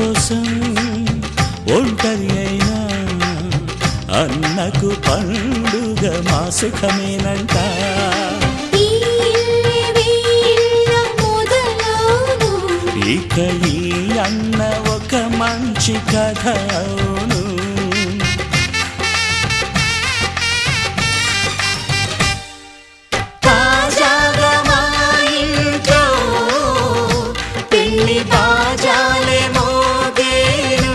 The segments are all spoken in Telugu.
కోసం ఒంటరి అయినా అన్నకు పండుగ మా సుఖమేనంట. ఇక ఈ అన్న ఒక మంచి కథ అవును. తాజాగా మా ఇంట్లో పెళ్లి బాజాలే మోగేను.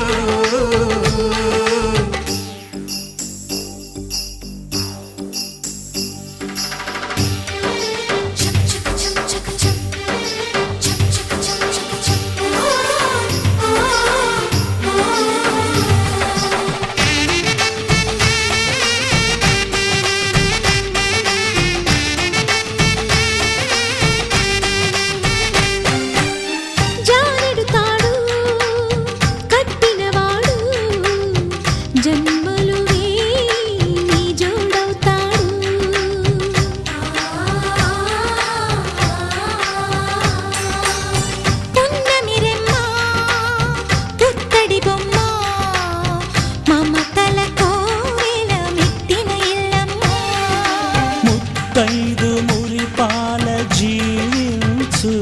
ముత్తైదు మురిపాల జీవించు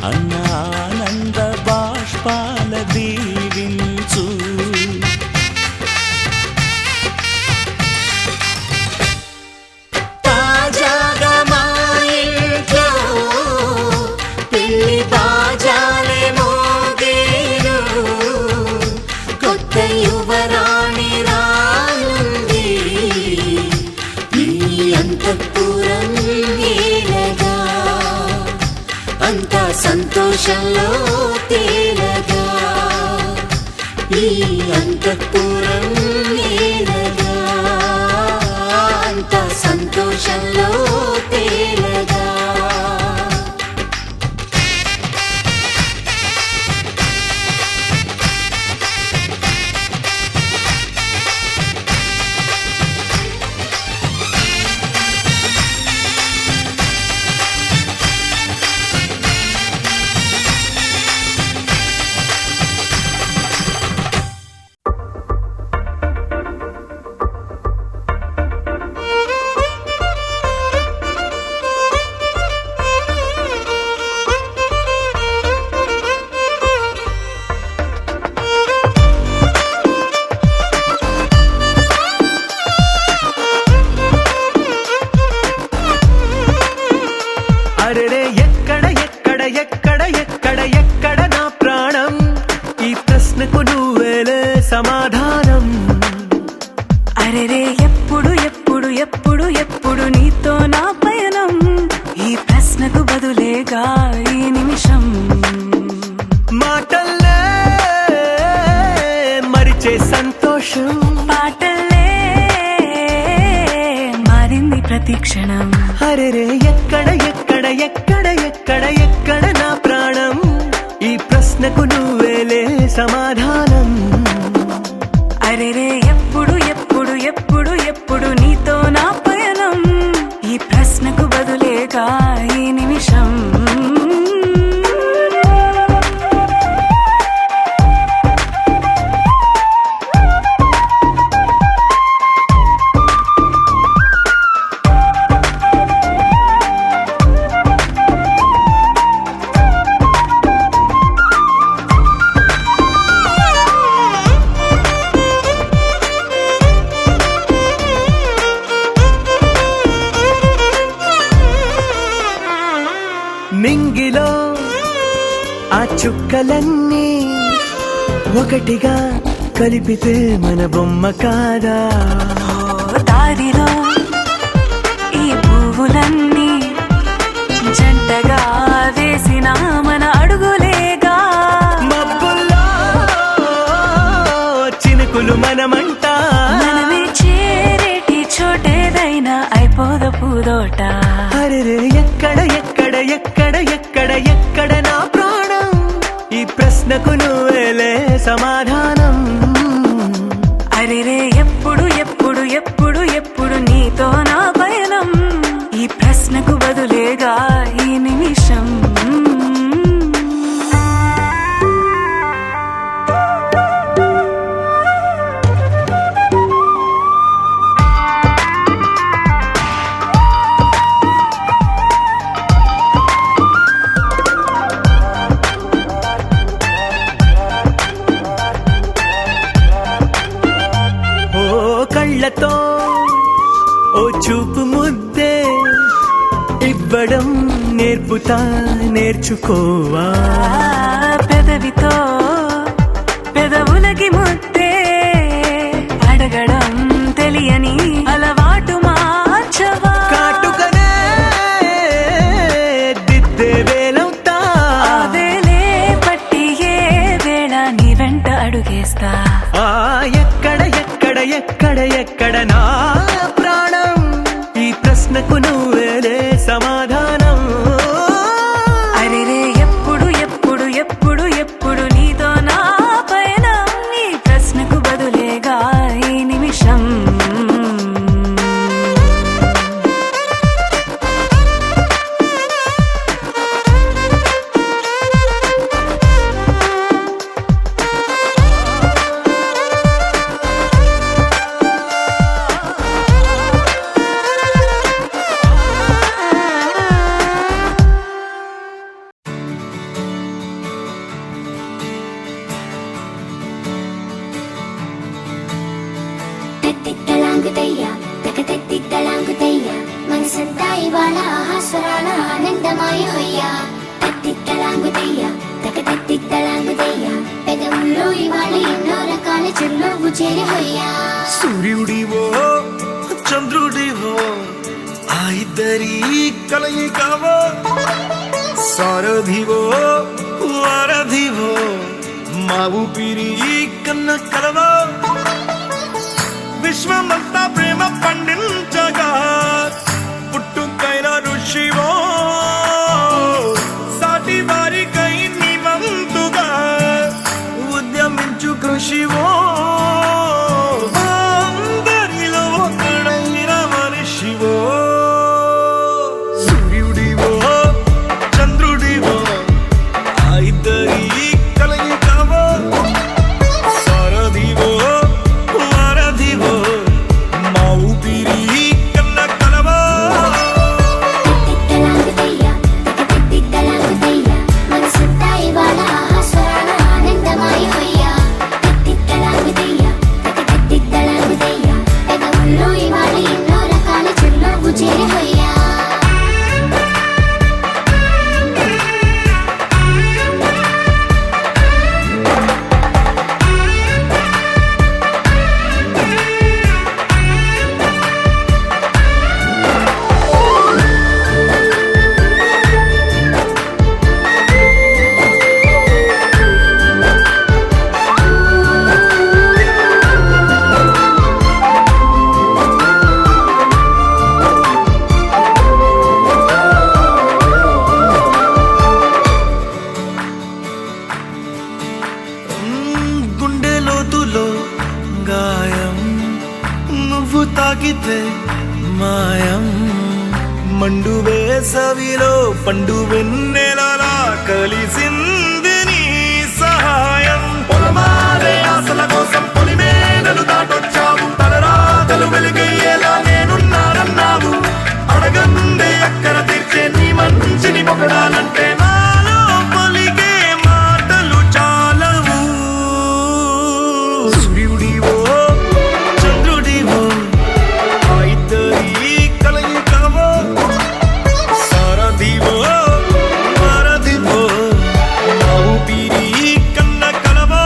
అన్న ఆనంద బాష్పాల దీవించు. తాజాగా మా ఇంట్లో పెళ్లి బాజాలే మోగేను. కొత్త యువరాణి రానుంది ఈ అంతఃపురం ఏలగా. అంతా సంతోషంలో తేలగా ఈ అంతఃపురం ఏలగా. అంతా సంతోషంలో తేలగా. అరెరే ఎక్కడ ఎక్కడ ఎక్కడ ఎక్కడ ఎక్కడ నా ప్రాణం, ఈ ప్రశ్నకు నువ్వేలే సమాధానం. అరెరే ఎప్పుడు ఎప్పుడు ఎప్పుడు ఎప్పుడు నీతో నా పయనం, ఈ ప్రశ్నకు బదులేగా ఈ నిమిషం. మాటల్లే మరిచే సంతోషం, పాటల్లే మారింది ప్రతి క్షణం. అరెరే ఎక్కడ ఎక్కడ ఎక్కడ ఎక్కడ ఎక్కడ నా ప్రాణం, ఈ ప్రశ్నకు నువ్వేలే సమాధానం. అరెరే ఎప్పుడు ఎప్పుడు ఎప్పుడు ఎప్పుడు నీతో నా పయనం, ఈ ప్రశ్నకు బదులేగా ఈ నిమిషం. నింగిలో ఆ చుక్కలన్నీ ఒకటిగా కలిపితే మన బొమ్మ కాదా. దారిలో ఈ పువ్వులన్నీ జంటగా వేసిన మన అడుగులేగా. మబ్బుల్లో చినుకులు మనమంట, మనమే చేరేటి చోటేదైనా అయిపోదు పూదోట. అరెరే ఎక్కడ ఎక్కడ ఎక్కడ ఎక్కడ ఎక్కడ నా ప్రాణం, ఈ ప్రశ్నకు నువ్వేలే సమాధానం. అరెరే ఎప్పుడు ఎప్పుడు ఎప్పుడు ఎప్పుడు నీతో నా పయనం, ఈ ప్రశ్నకు బదులేగా ఈ నిమిషం. కళ్ళతో ఓ చూపు ముద్దే ఇవ్వడం నేర్పుతా నేర్చుకోవా. పెదవితో పెదవులకి ముద్దే అడగడం తెలియని అలవాటు మార్చవా. కాటుకనే దిద్దే వేలవుతా. ఆ వేలే పట్టి ఏ వేళ నీ వెంట అడుగేస్తా. ఎక్కడ ఎక్కడ ఎక్కడ ఎక్కడ నా ప్రాణం, ఈ ప్రశ్నకు నువ్వేలే సమాధానం. అరెరే ఎప్పుడు ఎప్పుడు ఎప్పుడు ఎప్పుడు నీతో నా పయనం, ఈ ప్రశ్నకు బదులేగా ఈ నిమిషం. తెత్తిత్తలాంగుతయ్య తెగతెత్తిత్తలాంగుతయ్య మనసంతా ఇవాళ ఆహాస్వరాల ఆనందమాయ హొయ్యా. తెత్తిత్తలాంగుతయ్య తెగతెత్తిత్తలాంగుతయ్య పెదవుల్లో ఇవాళ ఎన్నో రకాల చిరునవ్వు చేరి హొయ్యా. సూర్యుడివో చంద్రుడివో ఆ ఇద్దరి కలయికవో, సారథివో వారధివో మా ఊపిరి కన్న కలవో. విశ్వమంతా ప్రేమ పండించగా పుట్టుకైన ఋషివో, సాటి వారికై నివంతుగా ఉద్యమించు కృషివో. అందరిలో ఒకడైన మనిషివో. సూర్యుడివో చంద్రుడివో ఆ ఇద్దరి కలయికవో, సారథివో వారధివో మా ఊపిరి కన్న కలవో. తెత్తిత్తలాంగుతయ్య తెగతెత్తిత్తలాంగుతయ్య మనసంతా ఇవాళ ఆహాస్వరాల ఆనందమాయ హొయ్యా. తెత్తిత్తలాంగుతయ్య తెగతెత్తిత్తలాంగుతయ్య పెదవుల్లో ఇవాళ ఎన్నో రకాల చిరునవ్వు చేరి హొయ్యా. గుండె లోతులో గాయం నువ్వు తాకితే మాయం. మండు వేసవిలో పండు వెన్నెలలా కలిసింది నీ సహాయం. పొలమారే ఆశల కోసం పొలిమేనలు దాటొచ్చావు, తలరాతలు వెలుగయ్యేలా నేనున్నానన్నావు. అడగందే అక్కర తీర్చే నీ మంచిని పొగడాలంటే నాలో పలికే మాటలు చాలవు. సూర్యుడివో చంద్రుడివో ఆ ఇద్దరి కలయికవో, సారథివో వారధివో మా ఊపిరి కన్న కలవో.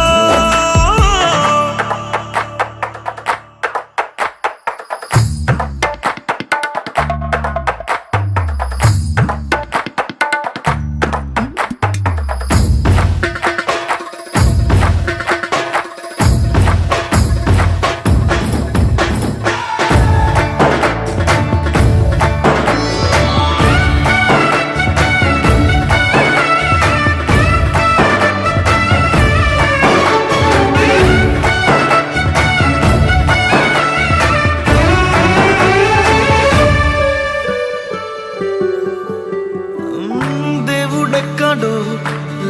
దేవుడెక్కడో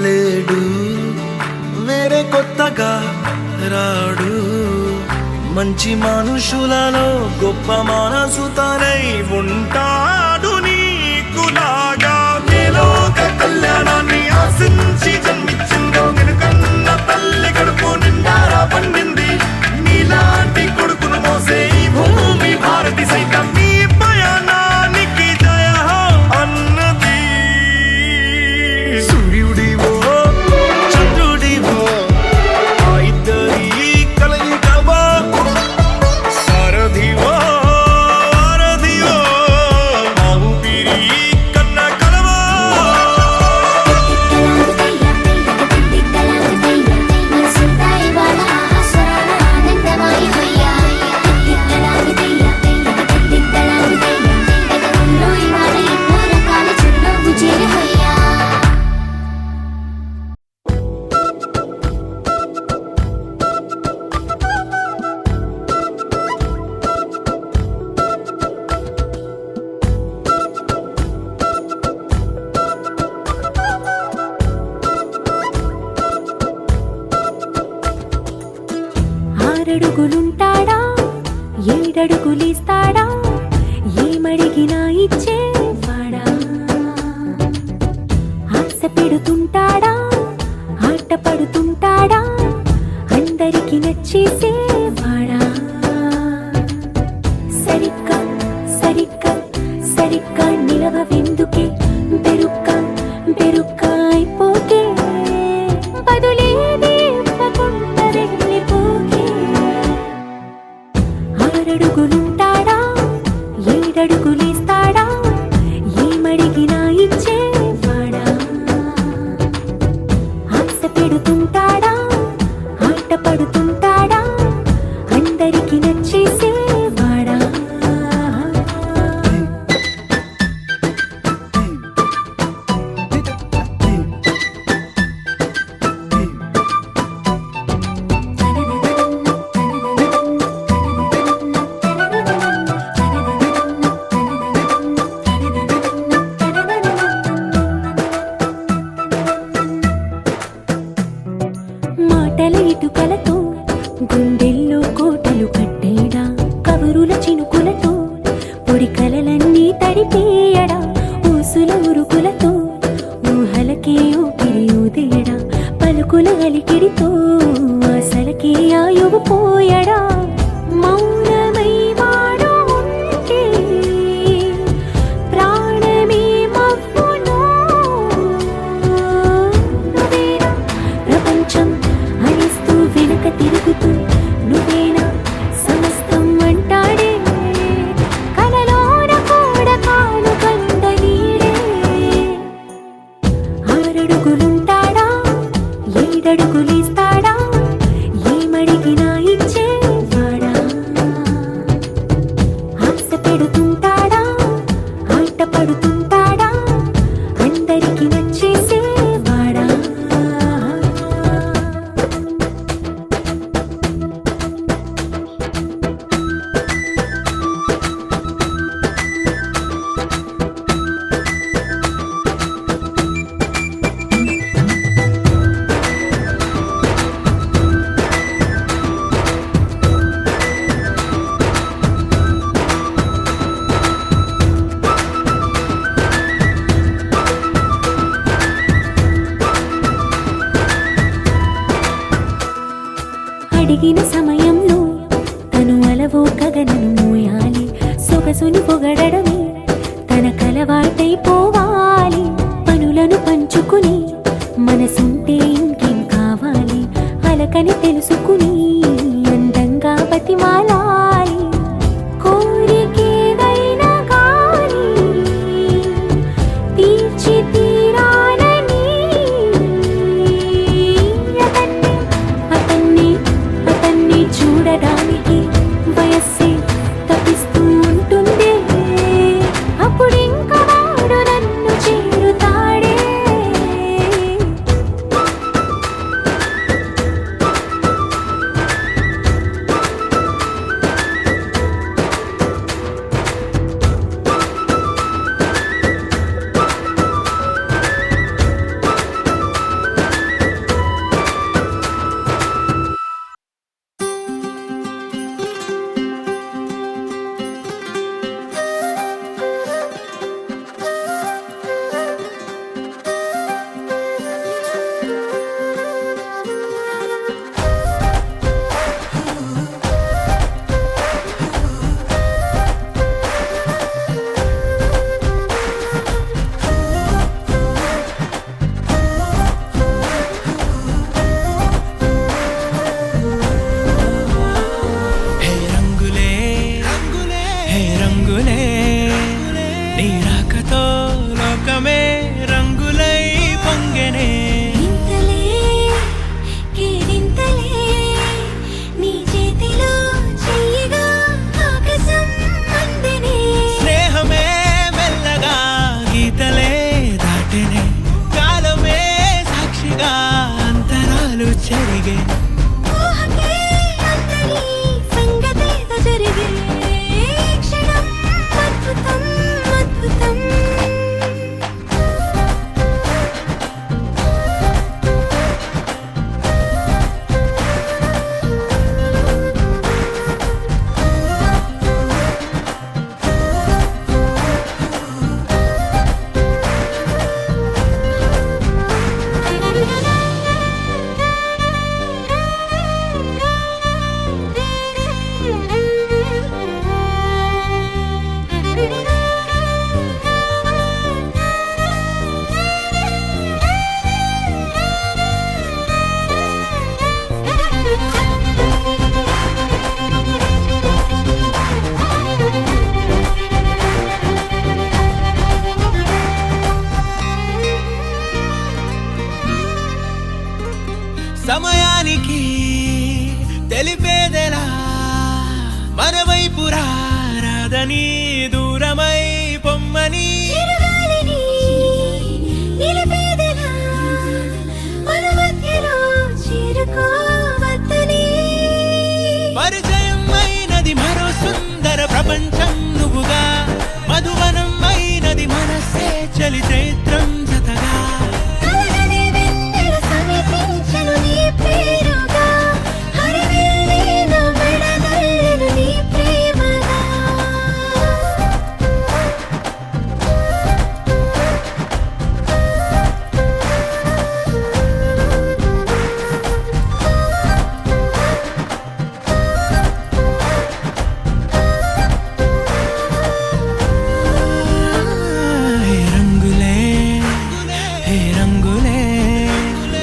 లేడు, వేరే కొత్తగా రాడు. మంచి మనుషులలో గొప్ప మనసు తనై ఉంటాడు నీకులాగా. లోక కళ్యాణాన్ని ఆశించి జన్మించిందో వెనుకన్న తల్లి కడుపు నిండారా పండింది. నీలాంటి కొడుకును మోసే ఈ భూమి ఆరడుగులుంటాడా ఏడడుగులేస్తాడా ఏమడిగినా ఇచ్చేవాడా ఆశ పెడుతుంటాడా ఆట పడుతుంటాడా అందరికి నచ్చేసేవాడా సరిగ్గా సరిగ్గా సరిగ్గా నిలవెందుకే బెరుక్క బెరుక్క అయిపోకే బదులేది ఇవ్వకుండా వెళ్ళిపోకే ఆరడుగులుంటాడా ఏడడుగులేస్తాడా ఏమడిగినా ఇచ్చేవాడా ఆశ పెడుతుంటాడా ఆట పడుతుంటాడా అందరికి నచ్చేసేవాడా మాటల ఇటుకలతో గుండెల్లో కోటలు కట్టేడా కబురుల చినుకులతో పొడి కలలన్నీ తడిపేయడా ఊసుల ఉరుకులతో ఊహలకే ఊపిరి ఊదేయడా పలుకుల అలికిడితో ఆశలకే ఆయువు పోయడా మౌనమై వాడు ఉంటే ప్రాణమే మవ్వును నువ్వేనా ప్రపంచం అనిస్తూ వెనుక తిరుగుతూ నువ్వేనా సమస్తం అంటాడే కలలోన కూడా కాను కంద నీడే ఆరడుగులుంటాడా ఏడడుగులేస్తాడా ఏమడిగినా ఇచ్చేవాడా ఆశ పెడుతుంటాడా ఆట పడుతుంటాడా అందరికి నచ్చేసేవాడా అడిగిన సమయంలో తను అలవో గగనను మోయాలి సొగసుని పొగడమే తనకలవాటైపోవాలి పనులను పంచుకుని మనసుంటే ఇంకేం కావాలి అలకని తెలుసుకుని అందంగా బతిమాలాలి కోరికేదైనా గాని తీర్చి తీరాలని అతన్ని అతన్ని చూడడానికి వయస్సే తప్పిస్తూ ఉంటుంది అప్పుడింక వాడు నన్ను చేరుతాడే నీ దూరమై పొమ్మని చిరుగాలిని నిలిపేదెలా మన మధ్యలో చేరుకోవద్దని పరిచయం అయినది మరో సుందర ప్రపంచం నువ్వుగా మధువనం అయినది మనసే చలి చైత్రం జతగా కలగనే వెన్నెల సమీపించను నీ పేరుగా హరివెల్లి నా మెడదల్లెను నీ ప్రేమగా హే రంగులే హే రంగులే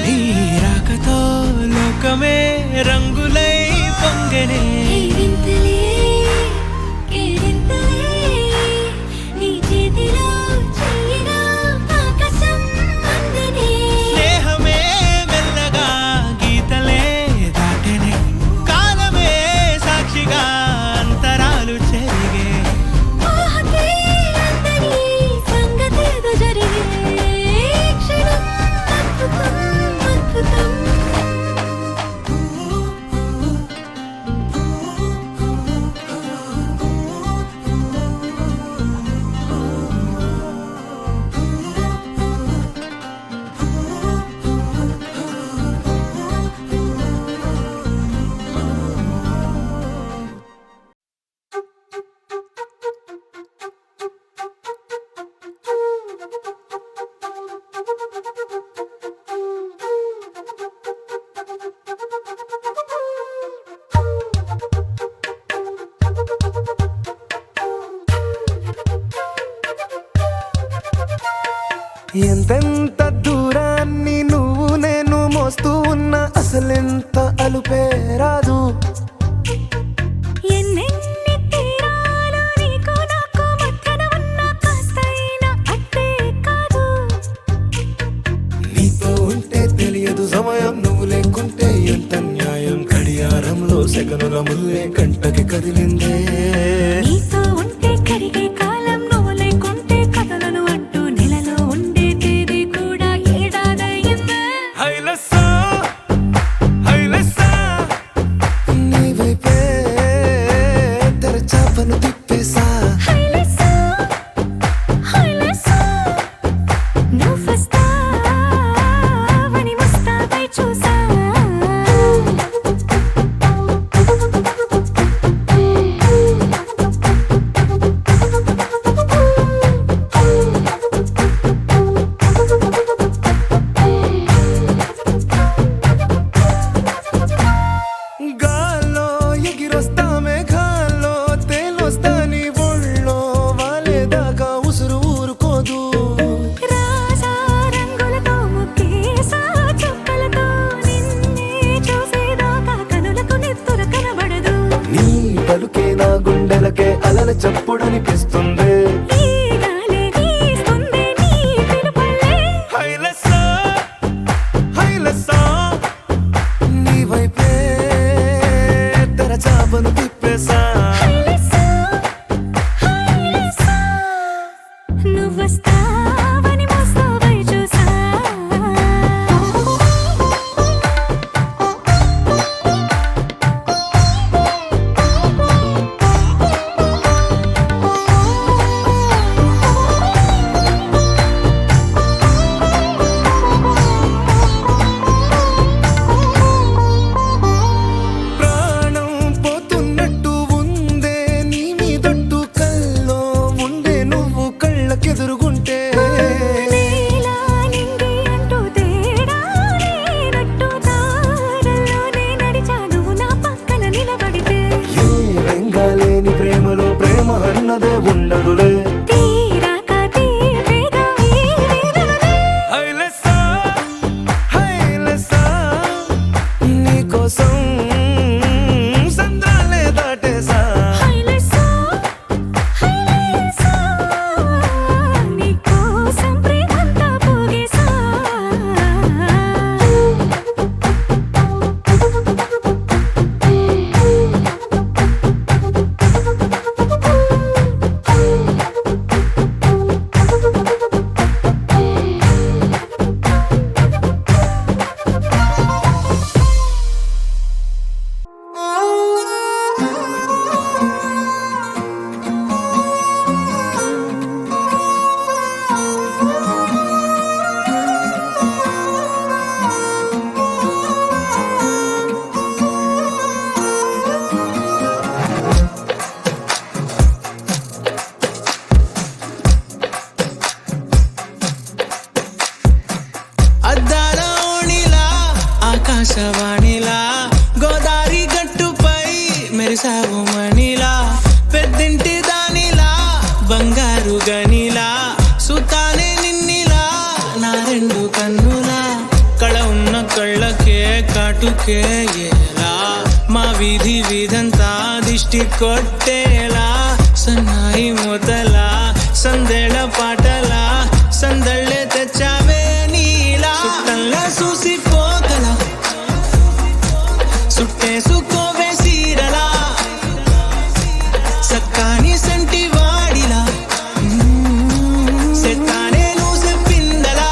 నీ రాకతో లోకమే రంగులై పొంగనే కేరింతలే కేరింతలే నీ చేతిలో చెయ్యిగా ఆకాశం అందనే స్నేహమే మెల్లగా గీతలే దాటెనే కాలమే సాక్షిగా అంతరాలు చెరిగే ఊహకే అందని సంగతేదో జరిగే క్షణం అద్భుతం అద్భుతం ఎంతెంత దూరాన్ని నువ్వు నేను మోస్తూ ఉన్నా అసలెంత అలుపే రాదు ఎన్నెన్ని తీరాలు నీకు నాకు మధ్యన ఉన్న కాస్తైనా అట్టే కాదు నీతో ఉంటే తెలియదు సమయం నువ్వు లేకుంటే ఎంత న్యాయం గడియారంలో సెకనుల ముల్లే కంటకి కదిలిందే నీతో ఉంటే కరిగే కాలం నువ్వు లేకుంటే కథలను అంటూ నెలలో ఉండే తేదీ కూడా ఏడాదయ్యిందే హైలెస్సా హైలెస్సా నీ వైపే తెరచాపను తిప్పేసా హైలెస్సా హైలెస్సా నువ్వు వస్తావని ముస్తాబై చూసా గాల్లో ఎగిరొస్తా మేఘాల్లో తేలొస్తా నీ ఒళ్ళో వాలేదాకా ఉసురు ఊరుకోదు రాజా రంగులతో ముక్కేసా చుక్కలతో నిన్నే చూసేదాకా కనులకు నెత్తుర కనబడదు నీ పలుకే నా గుండెలకే అలల చప్పుడనిపిస్తుంది ఈ గాలి వీస్తుంది నీ పిలుపులే హైలెస్సా హైలెస్సా నీ వైపే తెరచాపను తిప్పేసా హైలెస్సా హైలెస్సా నువ్వు వస్తావని ముస్తాబై చూసా ప్రాణం పోతున్నట్టు ఉందే నీ మీదొట్టు కల్లో ఉండే నువ్వు కళ్ళకెదురుగుంటే నేలా నింగి అంటూ తేడా లేనట్టు దారుల్లోనే నడిచా నువ్వు నా పక్కన నిలబడితే ఏ వెంగాలేని ప్రేమలో ప్రేమ అన్నదే ఉండదులే తీరాక తీపేగా ఈ వేదనలే హైలెస్సా హైలెస్సా నీకోసం సంద్రాలే దాటేసా హైలెస్సా హైలెస్సా నీకోసం ప్రేమంతా పోగేసా మెరిసావు మణిలా పెద్దింటి దానిలా బంగారు గనిలా సుతానే నిన్నిలా నా రెండు కన్నులా కళ ఉన్న కళ్ళకే కాటుకే ఎలా మా వీధి వీధంతా దిష్టి కొట్టేలా సన్నాయి మొదలా సందేళ పాటలా సందళ్ళే తెచ్చావే నీలా సుట్టల్లా చూసిపోగల సుట్టేసుకోవే సీరలా సక్కాని సంటి వాడిలా సెత్తానే నువ్వు చెప్పిందలా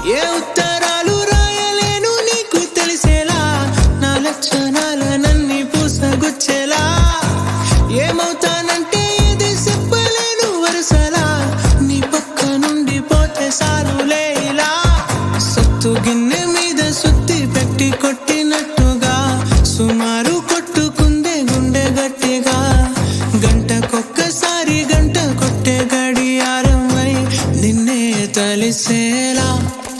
ఏ ఉత్తరాలు రాయలేను నీకు తెలిసేలా నా లక్షణాలనన్నీ పూసగుచ్చేలా ఏమవుతానంటే ఇది చెప్పలేను వరుసలా నీ పక్క నుండి పోతే సారులే ఇలా సత్తు గిన్నె మీద సుత్తి పెట్టి కొట్టినట్టుగా సుమారు కొట్టుకుందే గుండె గట్టిగా గంటకొక్కసారి గంట కొట్టే గడియారమై నిన్నే తలిసేలా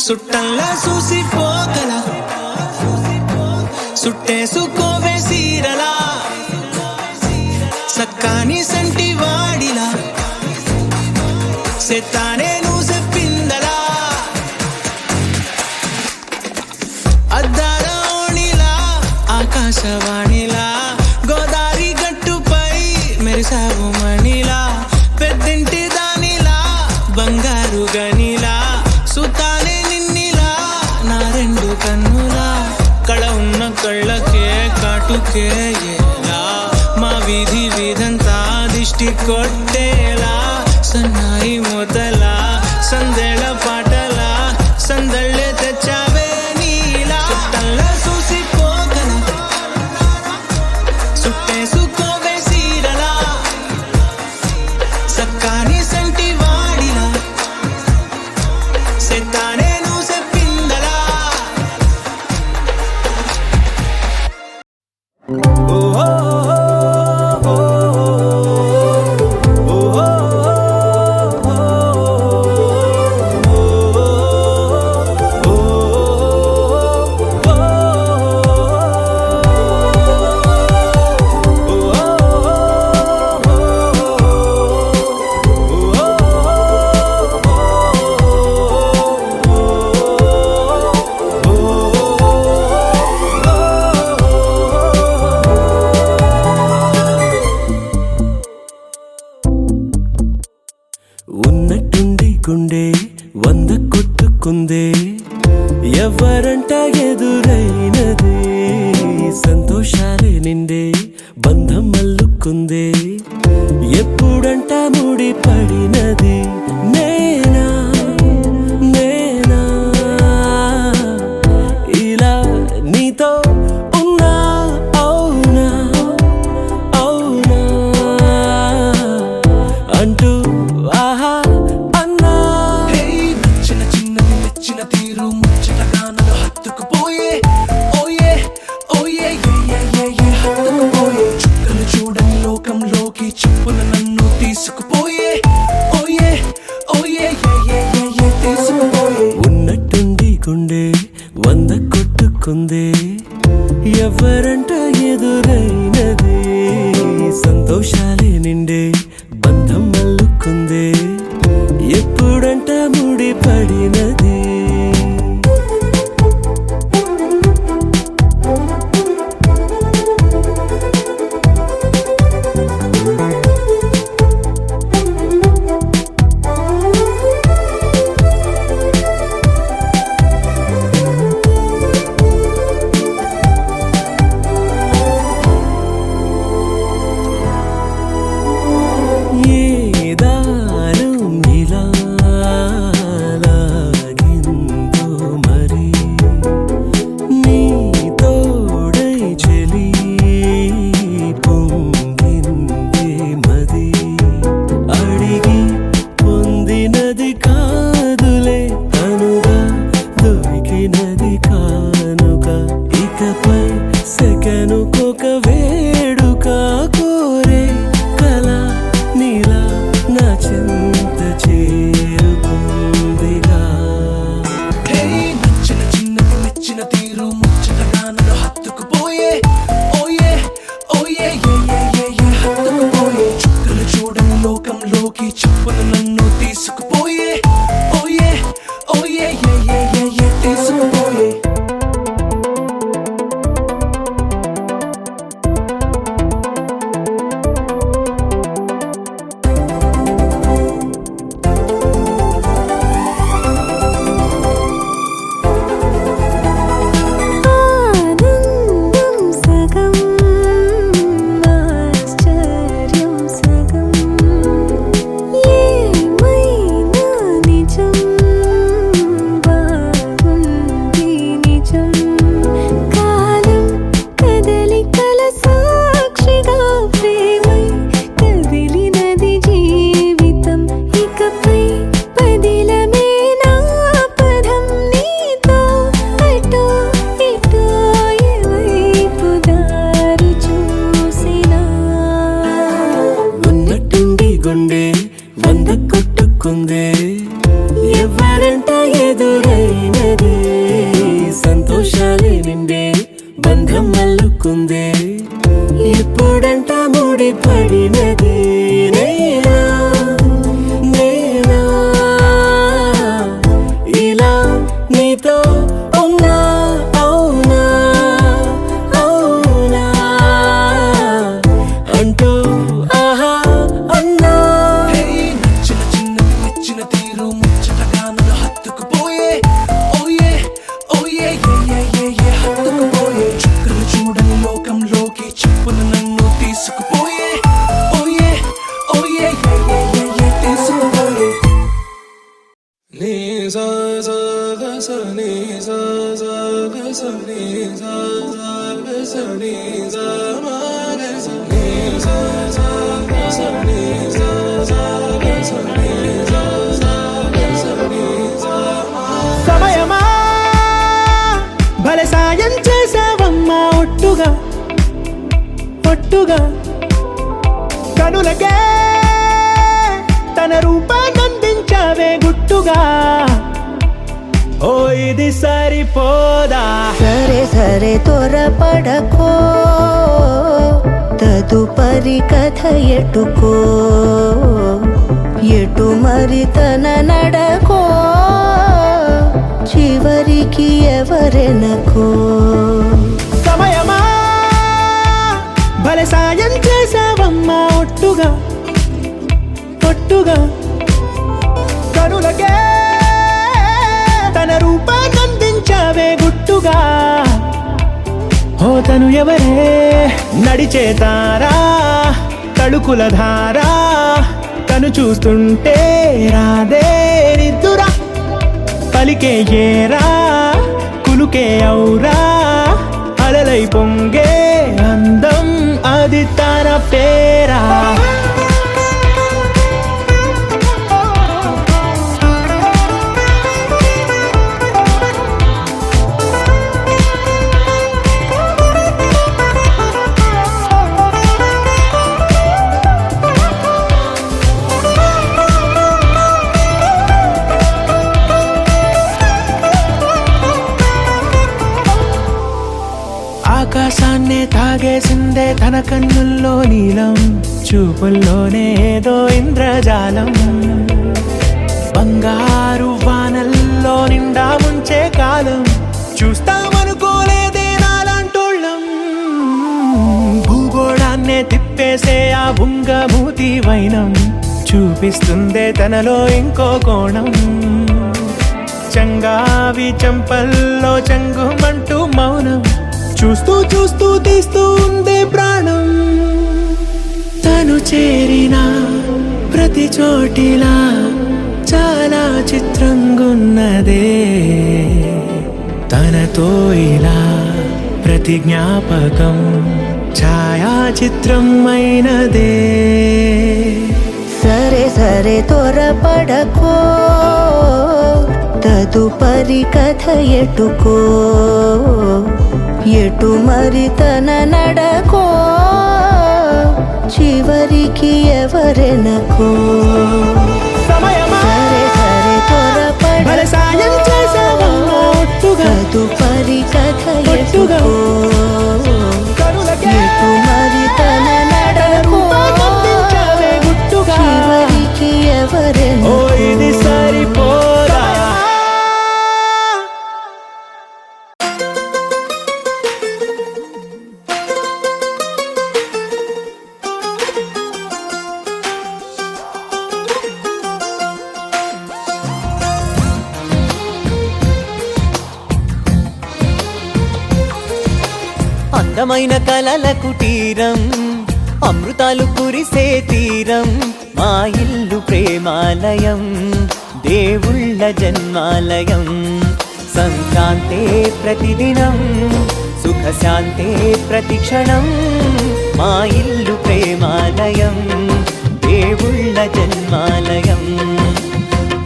సుట్టల్లా చూసిపోగల సుట్టేసుకోవే సీరలా సక్కాని సంటి వాడిలా సెత్తానే నువ్వు చెప్పిందలా అద్దాల ఓణిలా ఆకాశవాణిలా గోదారి గట్టుపై మెరిసావు మణిలా పెద్దింటి దానిలా బంగారు గనిలా సుతానే నిన్నిలా నా రెండు కన్నులా కళ ఉన్న కళ్ళకే కాటుకే ఎలా మా వీధి వీధంతా దిష్టి కొట్టేలా సన్నాయి మొదలా సందేళ పాటలా సందళ్ళే తెచ్చావే నీలా సుట్టల్లా చూసిపోగల సుట్టేసుకోవే సీరలా సక్కాని సంటి వాడిలా సెత్తానే నువ్వు చెప్పిందలా ఉన్నట్టుండి గుండె 100 కొట్టుకుందే ఎవరంట ఎదురైనది సంతోషాలే నిండే బంధం అల్లుకుందే ఎప్పుడంట ముడి పడినది నేనా నేనా ఇలా నీతో ఉన్నా అవునా అవునా అంటూ ఆహా అన్నా నచ్చిన చిన్నది మెచ్చిన తీరు ముచ్చటగా నన్ను హత్తుకుపోయే ఓయే ఓయే హత్తుకుపోయే చుక్కలు చూడని లోకంలోకి చెప్పున నన్ను తీసుకుపోయే ఓయే ఓయే తీసుకుపోయే ఉన్నట్టుండి గుండె 100 కొట్టుకుందే ఎవరంట ఎదురైనది సంతోషాలే నిండే బంధం అల్లుకుందే ఎప్పుడంట ముడి పడినది ఏ దారం ఇలా లాగి కానుక ఇకపై సెకనుకొక వేడుక కోరే కళ నీలా నా చింత చేరుకుందిగా హే నచ్చిన చిన్నది మెచ్చిన తీరు ముచ్చటగా నన్ను హత్తుకుపోయే ఓయే ఓయే హత్తుకుపోయే చుక్కలు చూడని లోకంలోకి చెప్పులు నన్ను తీసుకుపోయే ఓయే ఓయే తీసుకుపోయే ఆనందం సగం ఆశ్చర్యం సగం ఏమైనా నిజం బాగుంది నిజం కాలం కదలికల సాక్షిగా ప్రేమై కదిలినది జీవితం ఇకపై పదిలమే నా పదం నీతో అటో ఇటో ఎవైపు దారి చూసినా ఉన్నట్టుండి గుండె వంద కొట్టుకుందే ఎవరంట ఎదురైనదే సంతోషాలే నిండే బంధం అల్లుకుందే ఎప్పుడంట ముడిపడినదే నేనా నేనా ఇలా నీతో ఉన్నా అవునా అవునా అంటూ ఆహా అన్నా హే నచ్చిన చిన్నది మెచ్చిన తీరు ముచ్చటగా నన్ను హత్తుకుపోయే ఓయే ఓయే హత్తుకుపోయే చుక్కలు చూడని లోకంలోకి చెప్పులు నన్ను తీసుకుపోయే ఓయే ఓయే తీసుకుపోయే నీ సా సా గ స నీ సా సా గ స నీ సా సా గ స నీ సా మా గ స నీ సా సా గ స నీ సా సా గ స నీ సా సా గ స నీ సా మా సమయమా భలే సాయం చేసావమ్మా ఒట్టుగా ఒట్టుగా కనులకే తన రూపాన్నందించావే గుట్టుగా ఓ ఇది సరిపోదా సరే సరే త్వరపడకో తదుపరి కథ ఎటుకో ఎటు మరి తన నడకో చివరికి ఎవరెనకో సమయమా భలే సాయం చేసావమ్మా ఒట్టుగా ఒట్టుగా కనులకే తన రూపాన్నందించావే గుట్టుగా ఓ తను ఎవరే నడిచే తారా తడుకుల ధారా తను చూస్తుంటే రాదే నిద్దురా పలికే ఏరా కులుకే ఔరా అలలై పొంగే అందం అది తన పేరా ఆకాశాన్నే తాగేసిందే తన కన్నుల్లో నీలం చూపుల్లోనే ఏదో ఇంద్రజాలం బంగారు వానల్లో నిండా ముంచే కాలం చూస్తామనుకోలేదే నాలాంటోళ్ళం భూగోళాన్నే తిప్పేసే ఆ బుంగమూతి వైనం చూపిస్తుందే తనలో ఇంకో కోణం చంగావి చంపల్లో చంగుమంటూ మౌనం చూస్తూ చూస్తూ తీస్తూ ఉందే ప్రాణం తను చేరిన ప్రతి చోటిలా చాలా చిత్రంగున్నదే తనతో ఇలా ప్రతి జ్ఞాపకం ఛాయాచిత్రం అయినదే సరే సరే త్వరపడకో తదుపరి కథ ఎటుకో ఎటు మరి తన నడకో చివరికి ఎవరెనకో సమయమా సరే సరే త్వరపడ భలే సాయం చేసావమ్మా ఒట్టుగా తదుపరి కథ ఒట్టుగా ఎటుకో కరులకే ఎటు మరి తన నడకో పంపించావే గుట్టుగా చివరికి ఓ ఎవరెనకో ఇది సరిపోదా అందమైన కలల కుటీరం అమృతాలు కురిసే తీరం మా ఇల్లు ప్రేమాలయం దేవుళ్ళ జన్మాలయం సంక్రాంతే ప్రతిదినం సుఖశాంతే ప్రతిక్షణం మా ఇల్లు ప్రేమాలయం దేవుళ్ళ జన్మాలయం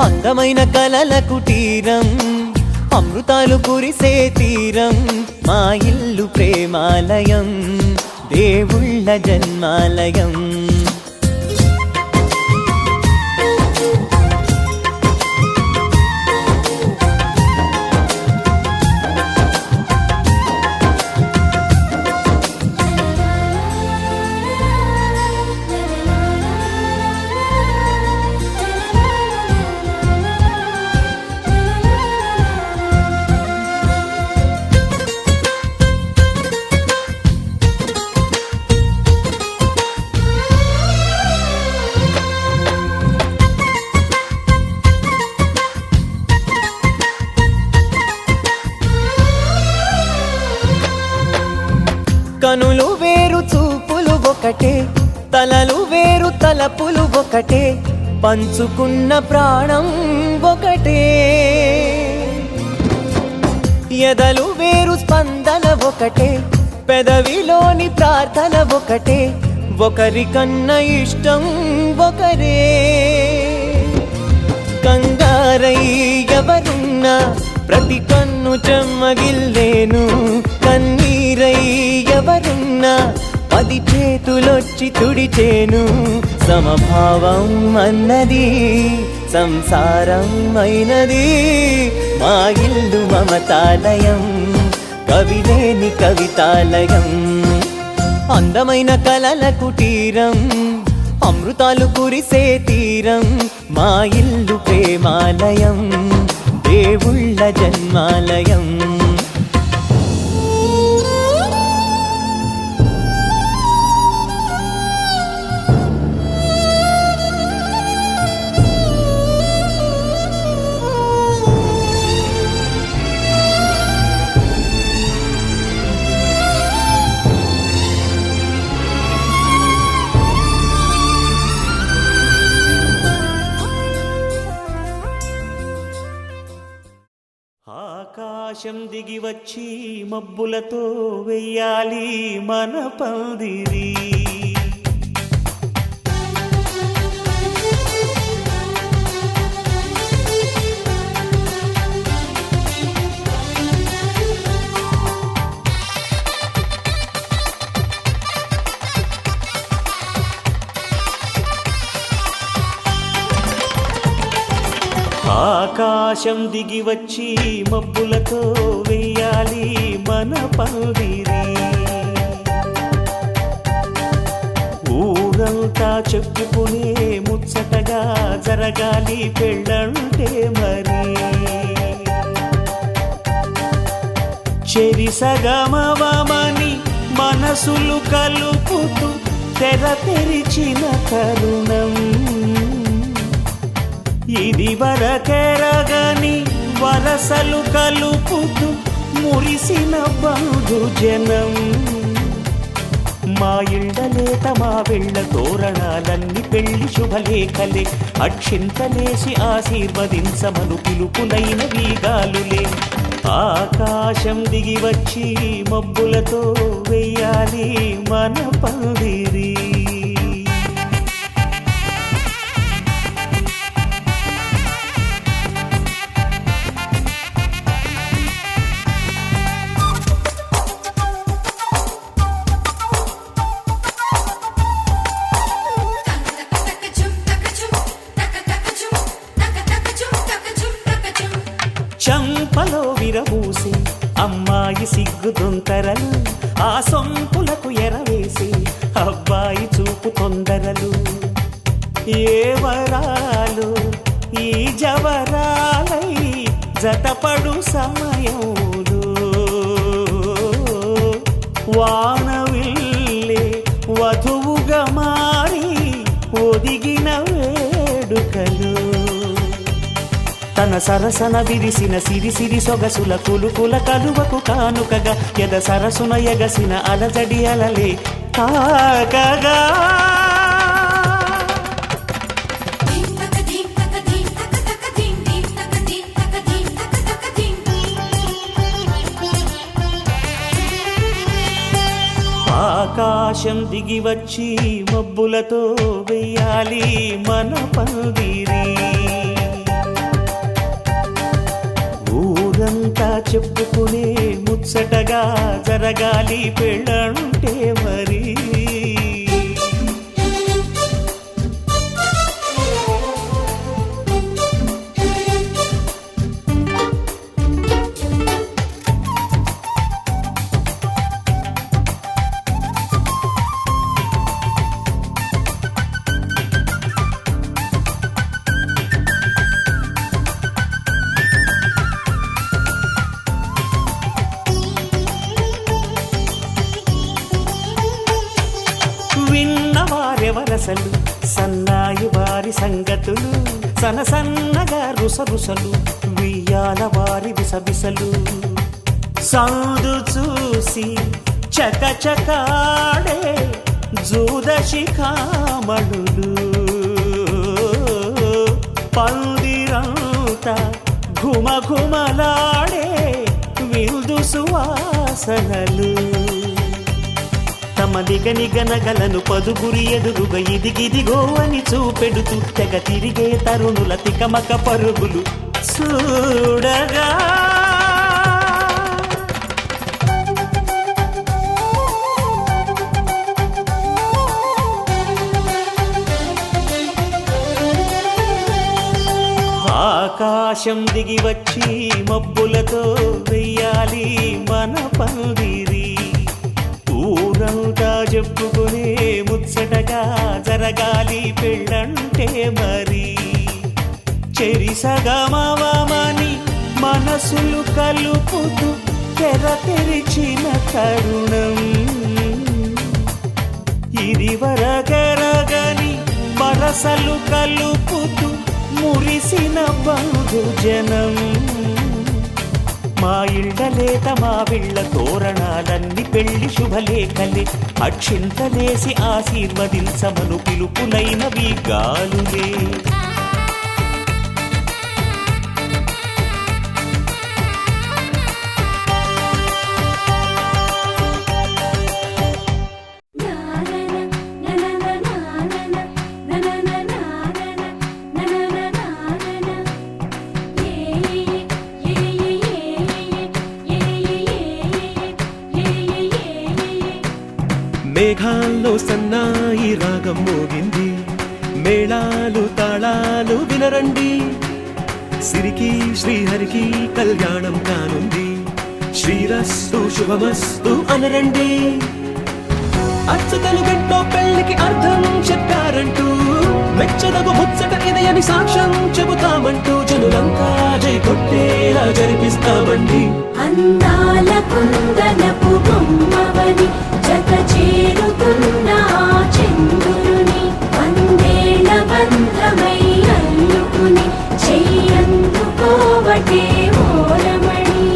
అందమైన కలల కుటీరం అమృతాలు కురిసే తీరం మా ఇల్లు ప్రేమాలయం దేవుళ్ళ జన్మాలయం కనులు వేరు చూపులు ఒకటే తలలు వేరు తలపులు ఒకటే పంచుకున్న ప్రాణం ఒకటే ఎదలు వేరు స్పందన ఒకటే పెదవిలోని ప్రార్థన ఒకటే ఒకరికన్నా ఇష్టం ఒకరే కంగారై ఎవరున్నా ప్రతి కన్ను చెమ్మగిల్లేను కన్నీరై ఎవరున్నా 10 చేతులొచ్చి తుడిచేను సమభావం అన్నది సంసారం అయినది మా ఇల్లు మమతాలయం కవిలేని కవితాలయం అందమైన కలల కుటీరం అమృతాలు కురిసే తీరం మా ఇల్లు ప్రేమాలయం దేవుళ్ళ జన్మాలయం ఆకాశం దిగి వచ్చి మబ్బులతో వెయ్యాలి మన పందిరి ఆకాశం దిగి వచ్చి మబ్బులతో వెయ్యాలి మన పందిరి ఊరంతా చెప్పుకునే ముచ్చటగా జరగాలి పెళ్ళంటే మరి చెరిసగమవమని మనసులు కలుపుతూ తెర తెరిచిన తరుణం ఇది వరకెరగని వరసలు కలుపుతూ మురిసిన బంధుజనం మా ఇళ్ళలేత మా వెళ్ళ తోరణాలన్నీ పెళ్లి శుభలేఖలే అక్షింతలేసి ఆశీర్వదించమను పిలుపులైన వీగాలులే ఆకాశం దిగి వచ్చి మబ్బులతో వెయ్యాలి మన పందిరి సిగ్గు దొంతరలు ఆ సొంపులకు ఎరవేసి అబ్బాయి చూపు తొందరలు ఏ వరాలు ఈ జవరాలై జతపడు సమయంలో వానవిల్లే వధువుగా మారి ఒదిగిన వేడుకలు తన సరసన విరిసిన సిరిసిరి సొగసుల కులుకుల కలువకు కానుకగా ఎద సరసున ఎగసిన అలజడి అలలే తాకగా ఆకాశం దిగి వచ్చి మబ్బులతో వెయ్యాలి మన పందిరి ఊరంతా చెప్పుకునే ముచ్చటగా జరగాలి పెళ్ళంటే మరి విన్నవారెవరసలు సన్నాయి వారి సంగతులు సనసన్నగా రుసరుసలు వియ్యాల వారి విసవిసలు సందు చూసి చకచకాడే జూదశిఖామణులు పందిరంతా ఘుమఘుమలాడే విందు సువాసనలు తమ నిగనిగనగలను పదుగురి ఎదురుగా ఇదిగిదిగో అని చూపెడుతూ తెగ తిరిగే తరుణుల తికమక పరుగులు చూడగా ఆకాశం దిగి వచ్చి మబ్బులతో వెయ్యాలి మన పందిరి ఊరంతా చెప్పుకునే ముచ్చటగా జరగాలి పెళ్ళంటే మరి చెరిసగమవమని మనసులు కలుపుతూ తెర తెరిచిన తరుణం ఇది వరగరగని వరసలు కలుపుతూ మురిసిన బంధుజనం మా ఇళ్ళలేత మా విళ్ళ తోరణాలన్నీ పెళ్లి శుభలేఖలే అక్షింతలేసి ఆశీర్వదించమను పిలుపులైనవి గాలులే మేఘాల్లో సన్నాయి రాగం మోగింది మేళాలు తాళాలు వినరండి సిరికి శ్రీహరికి కళ్యాణం కానుంది శ్రీరస్తు శుభమస్తు అనరండి అచ్చతలు గంటో పెళ్లికి అర్థం చెప్పారంటూ మెచ్చదగు ముచ్చట ఇది అని సాక్ష్యం చెబుతామంటూ జనులంతా జై కొట్టేలా జరిపిస్తామండి అందాల కుందనపు బొమ్మవని జత చేరుతున్న ఆ చంద్రుని వందేళ్ల బంధమై అల్లుకుని చెయ్యందుకోవటే ఓరమణి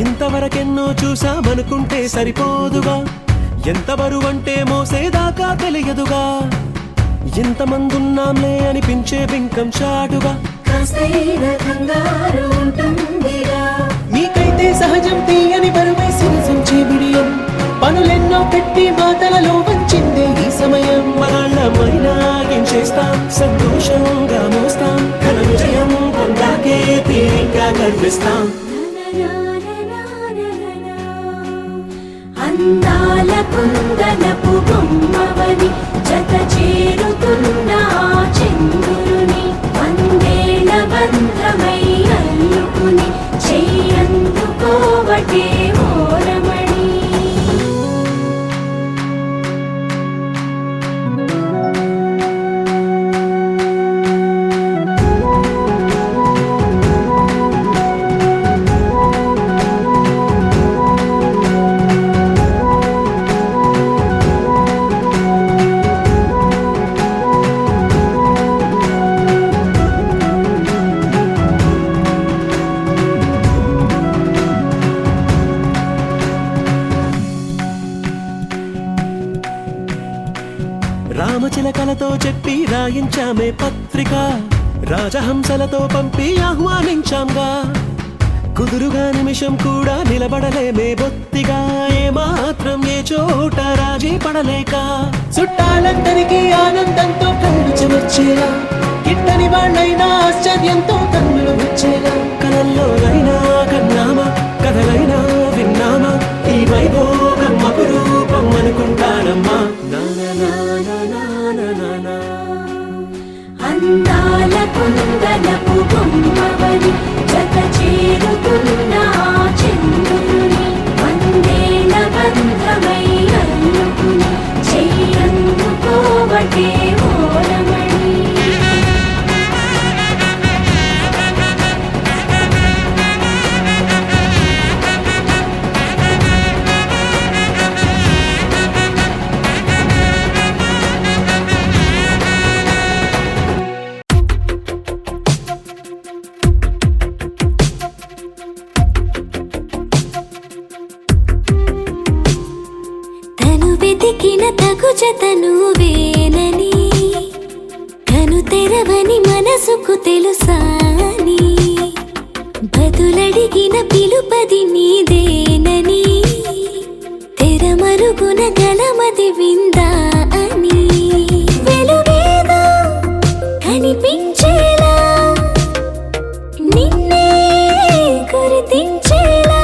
ఇంతవరకెన్నో చూసామనుకుంటే సరిపోదుగా ఎంత బరువంటే మోసేదాకా తెలియదుగా ఇంతమందున్నాంలే అనిపించే బింకం చాటుగా కాస్తైన కంగారు ఉంటుందిగా. మీకైతే సహజం తీయని బరువై సిరసించే బిడియం పనులెన్నో పెట్టి మాటలలో వంచిందే ఈ సమయం మనమైనా ఏం చేస్తాం సంతోషంగా మోస్తాం ఘన విజయం పొందాకే తీరిగ్గా కనిపిస్తాం అందాల కుందనపు బొమ్మవని జత చేరుతున్న ఆ చంద్రుని వందేళ్ల బంధమై అల్లుకుని చెయ్యందుకోవటే ఓరమణి. రామచిలకలతో చెప్పి రాయించామే పత్రిక రాజహంసలతో పంపి ఆహ్వానించాంగా కుదురుగా నిమిషం కూడా నిలబడలేమే బొత్తిగా ఏమాత్రం ఏ చోట రాజీ పడలేక చుట్టాలందరికీ ఆనందంతో కళ్ళు చెమర్చేలా గిట్టని వాళ్ళైనా ఆశ్చర్యంతో కన్నులు వచ్చేలా కలల్లోనైనా కన్నామా కథలైనా విన్నామా ఈ వైభోగం అపురూపం అనుకుంటానమ్మా అందాల కుందనపు బొమ్మవని జత చేరుతున్న ఆ చంద్రుని వందేళ్ల బంధమై అల్లుకుని చెయ్యందుకోవటే ఓరమణి. తను వెతికిన తగు జతను వేనని కను తెరవని మనసుకు తెలుసాని బదులడిగిన పిలుపది నీదేనని తెరమరుగున గలమది విందా అని వెలుగేదో కనిపించేలా నిన్నే గుర్తించేలా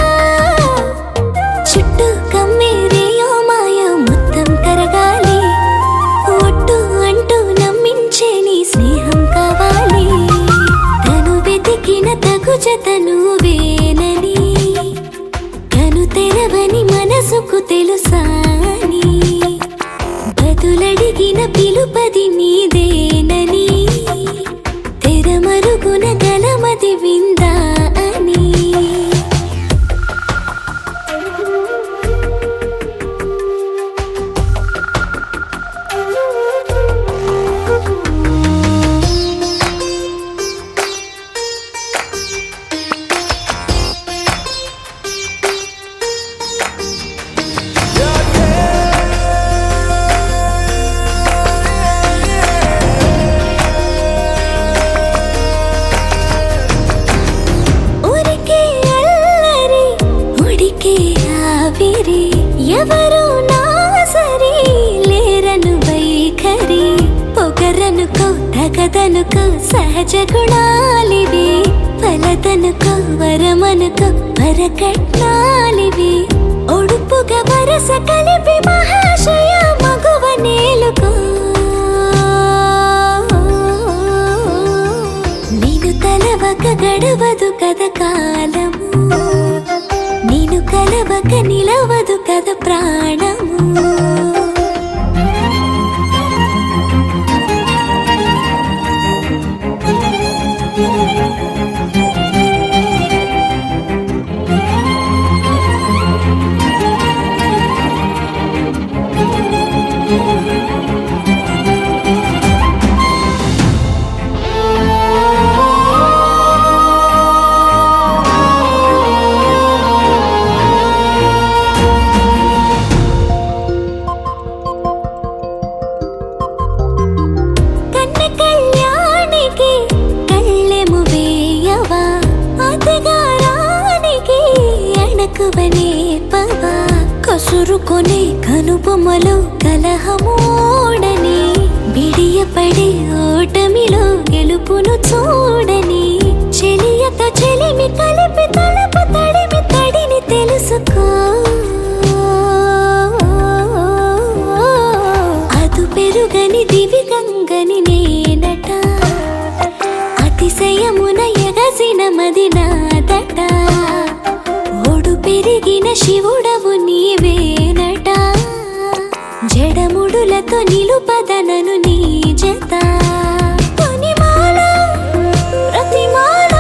చుట్టూ కమ్మేరేయో మాయ మొత్తం కరగాలి ఒట్టు అంటూ నమ్మించే నీ స్నేహం కావాలి తను వెతికిన తగు జతను వేనని కను తెరవని మనసుకు తెలుసాని బదులడిగిన పిలుపది నీదేనని తెరమరుగున గలమది విందా అని ఊరికే అల్లరి ఉడికే ఆవిరి ఎవరు నా సరి లేరను వైఖరి పొగరనుకో తగదనుకో సహజ గుణాలివి ఫలదనుకో వరమనుకో వరకట్నాలివి ఒడుపుగా వరస కలిపి మహాశయ మగువ నేలుకో నేను తలవక గడవదు కద కాలము నేను కలవక నిలవదు కద ప్రాణము కసురుకొనే కనుబొమ్మలో కలహమోడని బిడియపడే ఓటమిలో గెలుపును చూడని చెలియత చెలిమి కలిపి తలపు తడిమి తడిని తెలుసుకో అదు పెరుగని దివి గంగని నేనట అతిశయమున ఎగసిన మది నాదట ఒడు పెరిగిన శివుడవు నీవేనట జడముడులతో నిలుపదనను నీ జత తొనిమాల ప్రతిమాల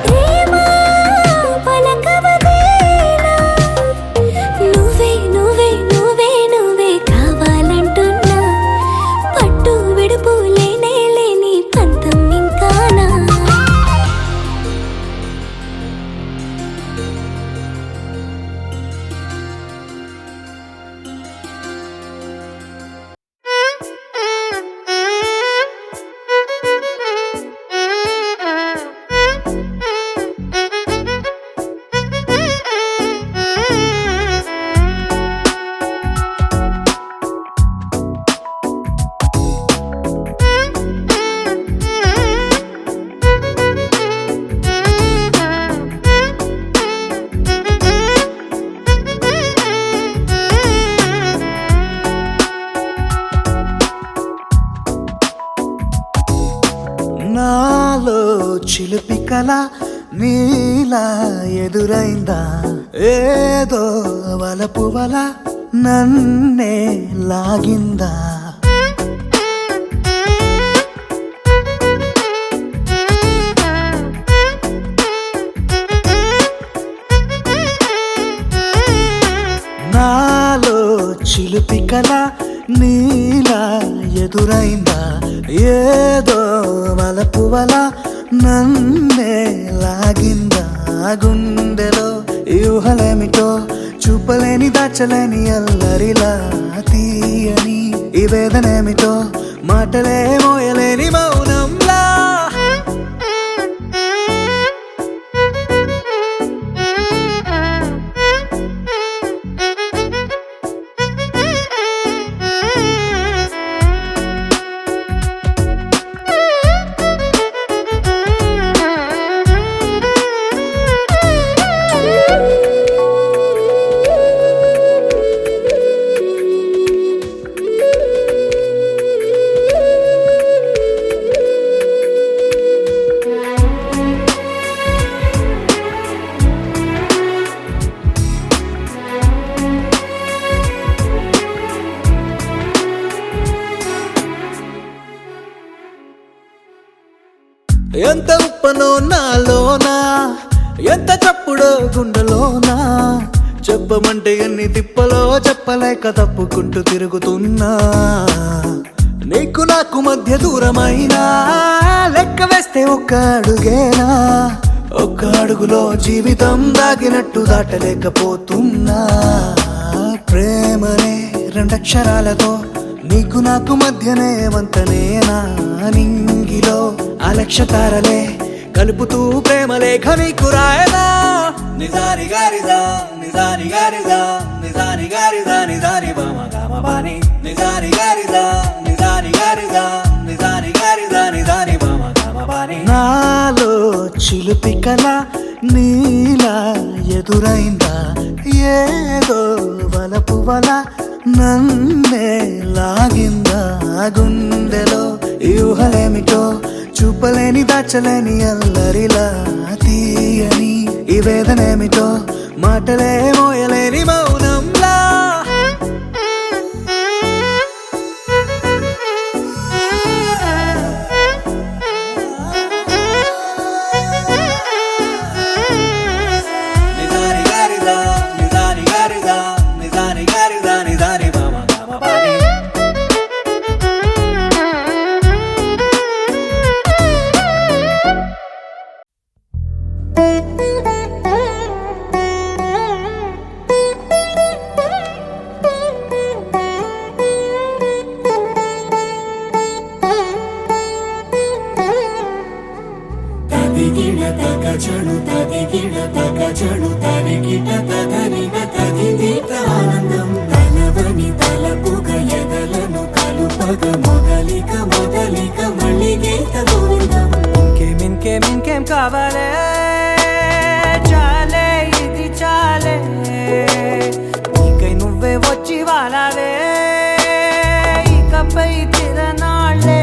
ప్రేమ పలకవదేలా నువ్వే నువ్వే నువ్వే నువ్వే కావాలంటున్నా పట్టు విడుపు లేనే లేని పంతం ఇంకానా నాలో చిలిపి కల నీలా ఎదురైందా ఏదో వలపు వల నన్నే లాగిందా నాలో చిలిపి కల నీలా ఎదురైందా ఏదో వలపు వల నన్నే లాగిందా గుండెలో యూహలేమిటో చూపలేని దాచలేని అల్లరిలా తీయని ఈ వేదనేమిటో మాటలే మోయలేని మౌనంలా ఎంత ఉప్పనో నాలోనా ఎంత చప్పుడో గుండెలోనా చెప్పమంటే ఎన్ని తిప్పలో చెప్పలేక తప్పుకుంటూ తిరుగుతున్నా నీకు నాకు మధ్య దూరమైనా లెక్క వేస్తే ఒక్క అడుగేనా ఒక్క అడుగులో జీవితం దాగినట్టు దాటలేకపోతున్నా ప్రేమనే రెండక్షరాలతో నీకు నాకు మధ్యనే వంతనేనా నింగిలో అలక్ష తారలే కలుపుతూ ప్రేమ లేఖ నీకు రాయనా నిజాని గారిదా నిజాని గారిదా నిజాని గారిదా నిజాని బామ గామ బాని నిజాని గారిదా నిజాని గారిదా నిజాని గారిదా నిజాని బామ గామ బాని నాలో చిలిపి కల నీలా ఎదురైందా ఏదో వలపు వల నన్నే లాగిందా గుండెలో యూహలేమిటో చూపలేని దాచలేని అల్లరిలా తీయని ఈ వేదనేమిటో మాటలే మోయలేని మౌనంలా నిజాని గారిదా నిజాని గారిదా నిజాని గారిదా నిజాని బామ గామ బాని తదిగిడ తగ చడు తదిగిడ తగ చడు తరిగిట తదరిన దీప్త ఆనందం తలవని తలపుగ ఎదలను కలుపగ మొదలిక మొదలిక మళ్ళీ గీత గోవిందం ఇంకేం కావాలే చాలే ఇది చాలే నీకై నువ్వే వచ్చి వాలావే ఇకపై తిరనాళ్ళే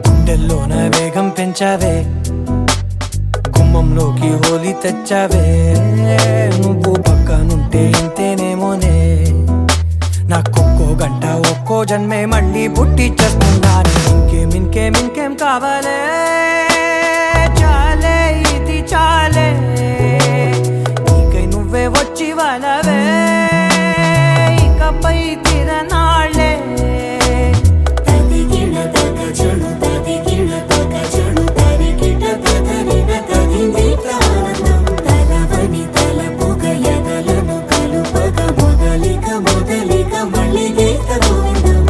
గుండెల్లోన వేగం పెంచావే గుమ్మంలోకి హోలీ తెచ్చావే నువ్వు పక్కనుంటే ఇంతేనేమోనే నాకొక్కో గంట ఒక్కో జన్మే మళ్ళీ పుట్టి చేస్తున్నాను ఇంకేం కావాలే చాలే ఇది చాలే నీకై నువ్వే వచ్చి వాళ్ళవే ఇకపై తిరనాళ్ళే తదిగిణ తగజడు తదిగిణ తగజడు తరికిట తదరిన తది దీప్త ఆనందం తలవని తలపుగ ఎదలను కలుపగ మొదలిక మొదలిక మళ్ళీ గీత గోవిందం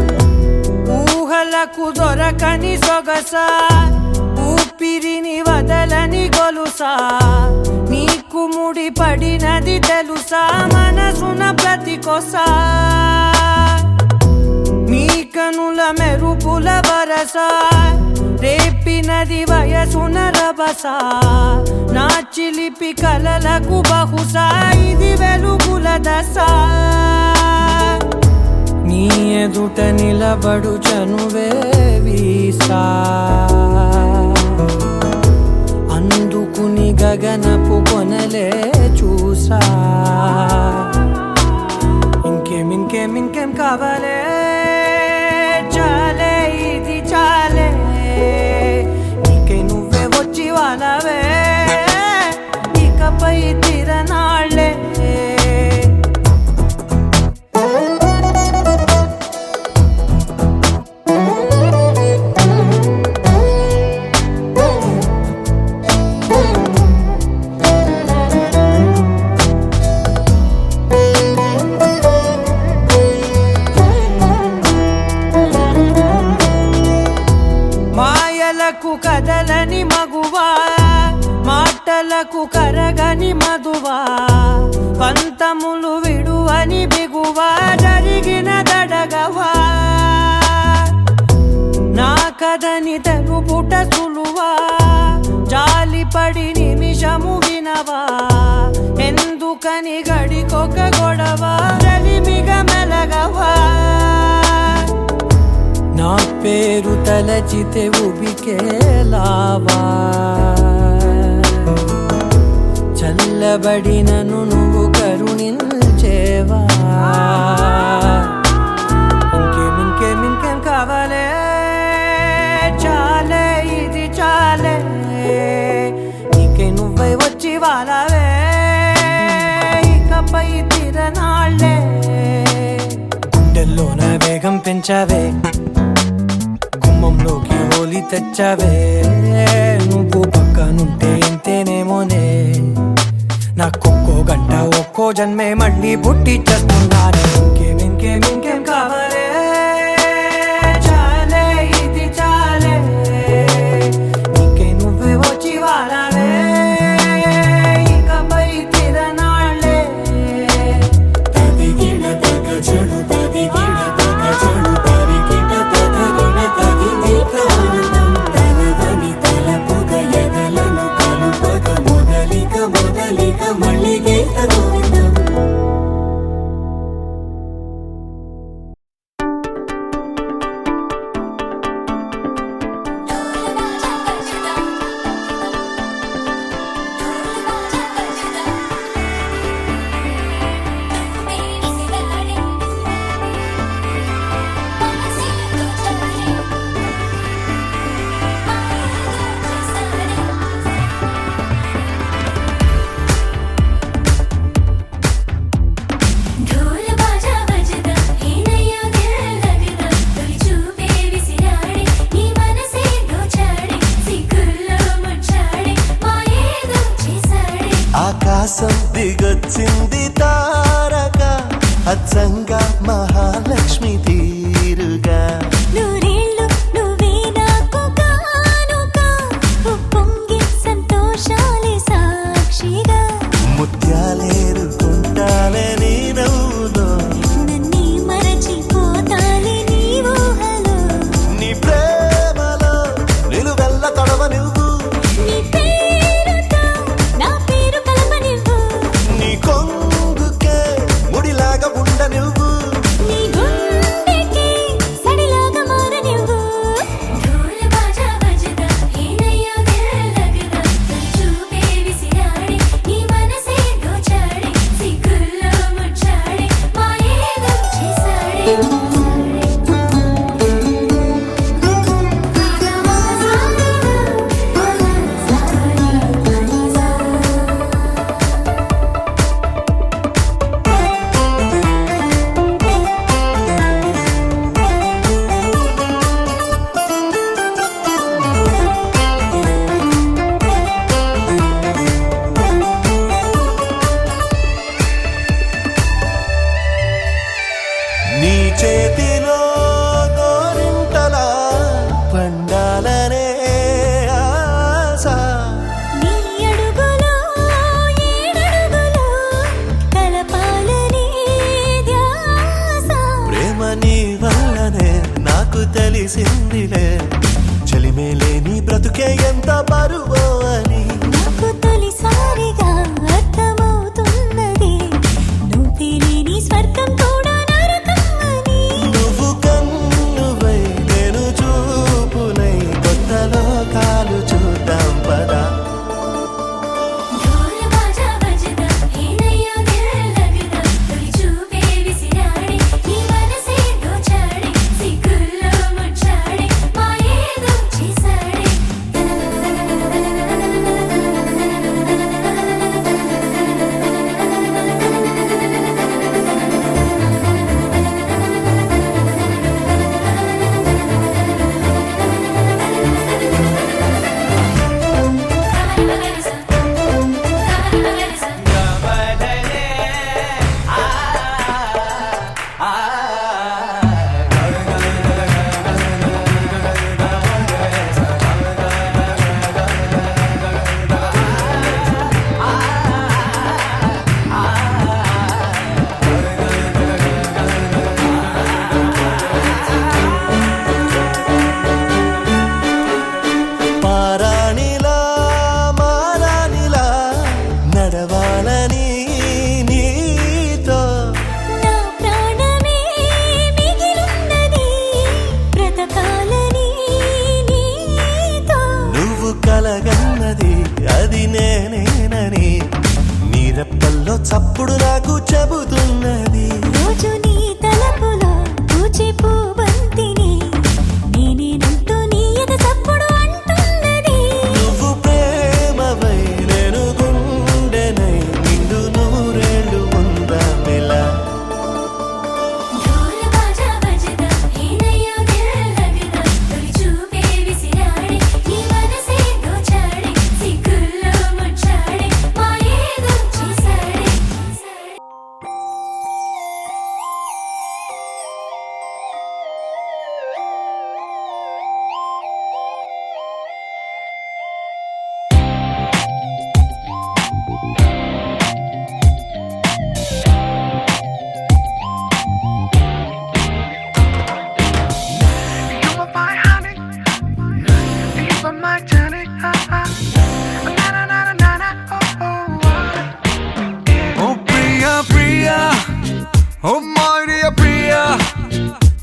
ఊహలకు దొరకని సొగసా ఊపిరిని వదలని గొలుసా నీకు ముడి పడినది తెలుసా మనసున ప్రతి కొసా నీ కనుల మెరుపుల వరస రేపినది వయసున రభస నా చిలిపి కలలకు బహుశా ఇది వెలుగుల దశ నీ ఎదుట నిలబడు చనువే వీసా అందుకుని గగనపు కొనలే చూసా ఇంకేం కావాలే చాలే ఇది చాలే నీకై నువ్వే వచ్చి వాళ్ళవే ఇకపై తిరనాళ్ళే మాయలకు కదలని మగువా మాటలకు కరగని మధువా పంతములు విడువని బిగువా జరిగిన దడగవా నా కదని తెలుపుట సులువా జాలిపడి నిమిషము వినవా ఎందుకని గడికొక గొడవ రలిమిగ మెలగవా నా పేరు తలచితే ఉబికేలావా చల్లబడినను నువ్వు కరుణించేవా ఇంకేం కావాలే చాలే ఇది చాలే నీకై నువ్వై వచ్చి వాళ్ళవే ఇకపై తిరనాళ్ళే గుండెల్లోన వేగం పెంచావే గుమ్మంలోకి హోలీ తెచ్చావే నువ్వు పక్కనుంటే ఇంతేనేమోనే నాకొక్కో గంట ఒక్కో జన్మే మళ్ళీ పుట్టి చేస్తున్నాను ఇంకేం కావాలే చాలే ఇది చాలే నీకై నువ్వే వచ్చి వాళ్ళవే ఇకపై తిరనాళ్ళే తదిగిణ తగజడు తదిగిణ తగజడు తరికిట తదరిన తది దీప్త ఆనందం తలవని తలపుగ ఎదలను కలుపగ మొదలిక మొదలిక మళ్ళీ గీత గోవిందం ఆకాశం దిగొచ్చింది తారక అచ్చంగా మహాలక్ష్మి తీరుగా నూరేళ్ళు నువ్వే నాకు కానుక ఉప్పొంగి సంతోషాలే సాక్షిగా ముత్యాలేరుకుంటాలే బ్రతుకే ఎంత బరువో అని నాకు తొలిసారిగా అర్థమవుతున్నది నువ్వు లేని స్వర్గం కూడా నరకం అని నువ్వు కన్నువై నేను చూపునై కొత్త లోకాలు చూద్దాం పదా ढोल बाजा बजदा ఏనయ్యో దిల్ లగదా తొలి చూపే విసిరాడే నీ మనసే దోచాడే సిగ్గుల్లో ముచ్చాడే మాయేదో చేసాడే పారాణిలా మారాణిలా నడవాలని నీతో నా ప్రాణమే మిగిలున్నది బ్రతకాలని నీతో నువ్వు కలగన్నది అది నేనేనని నీరెప్పల్లో చప్పుడు నాకు చెబుతున్నది రోజు నీ తలపులో పూచే పూబంతిని నేనేనంటూ నీ ఎద చప్పుడు అంటున్నది నువ్వు ప్రేమవై నేను గుండెనై నిండు నూరేళ్ళు ఉందామిలా ढोल बाजा बजदा ఏనయ్యో దిల్ లగదా తొలి చూపే విసిరాడే నీ మనసే దోచాడే సిగ్గుల్లో ముచ్చాడే మాయేదో చేసాడే You are my honey, you are my Johnny. Na na na na na, oh oh. Oh Priya Priya, oh my dear Priya,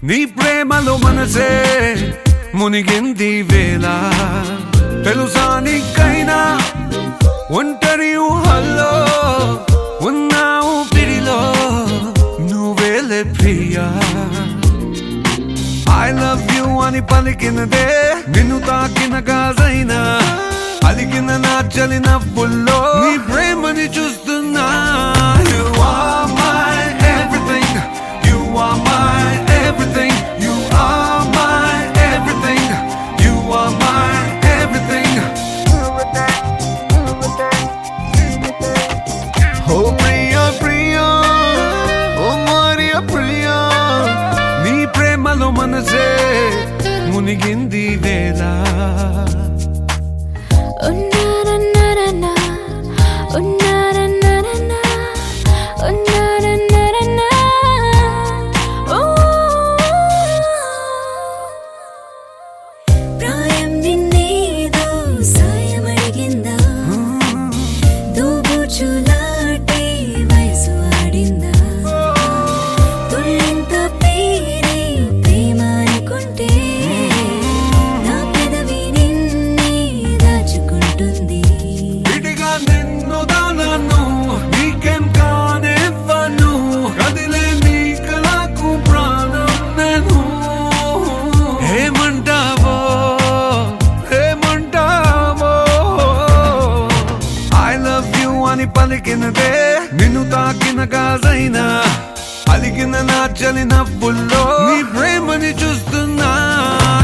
నీ ప్రేమలో మనసే మునిగింది వేళ తెలుసా నీకైనా ఒంటరి ఊహల్లో ఉన్నావు పిడిలో నువ్వేలే ప్రియా I love you అని పలికినదే నిన్ను తాకిన గాజైనా అలికిన నా చలి నవ్వుల్లో నీ ప్రేమని చూస్తున్నా You are my everything, you are my everything, you are my everything, you are my everything. Oh Priya Priya, oh Maria Priya, నీ ప్రేమలో మనసే మునిగింది వేళ ఉన్నారన్నారన్నా ఉన్నారన్నారన్నా ఉన్నారన్నారన్నా ఓ ప్రాయం నిన్నేదో సాయం అడిగిందా దోబూచులాటే వయసు ఆడిందా తుళ్ళింత పేరే ప్రేమ అనుకుంటే నా పెదవి నిన్నే దాచుకుంటుంది విడిగా నిన్ను దానను నీకేం కానివ్వను కదిలే నీ కళకు ప్రాణం నేను ఏమంటావో ఏమంటావో I love you అని పలికినదే నిన్ను తాకిన గాజైనా అలిగిన నా చలి నవ్వుల్లో నీ ప్రేమని చూస్తున్నా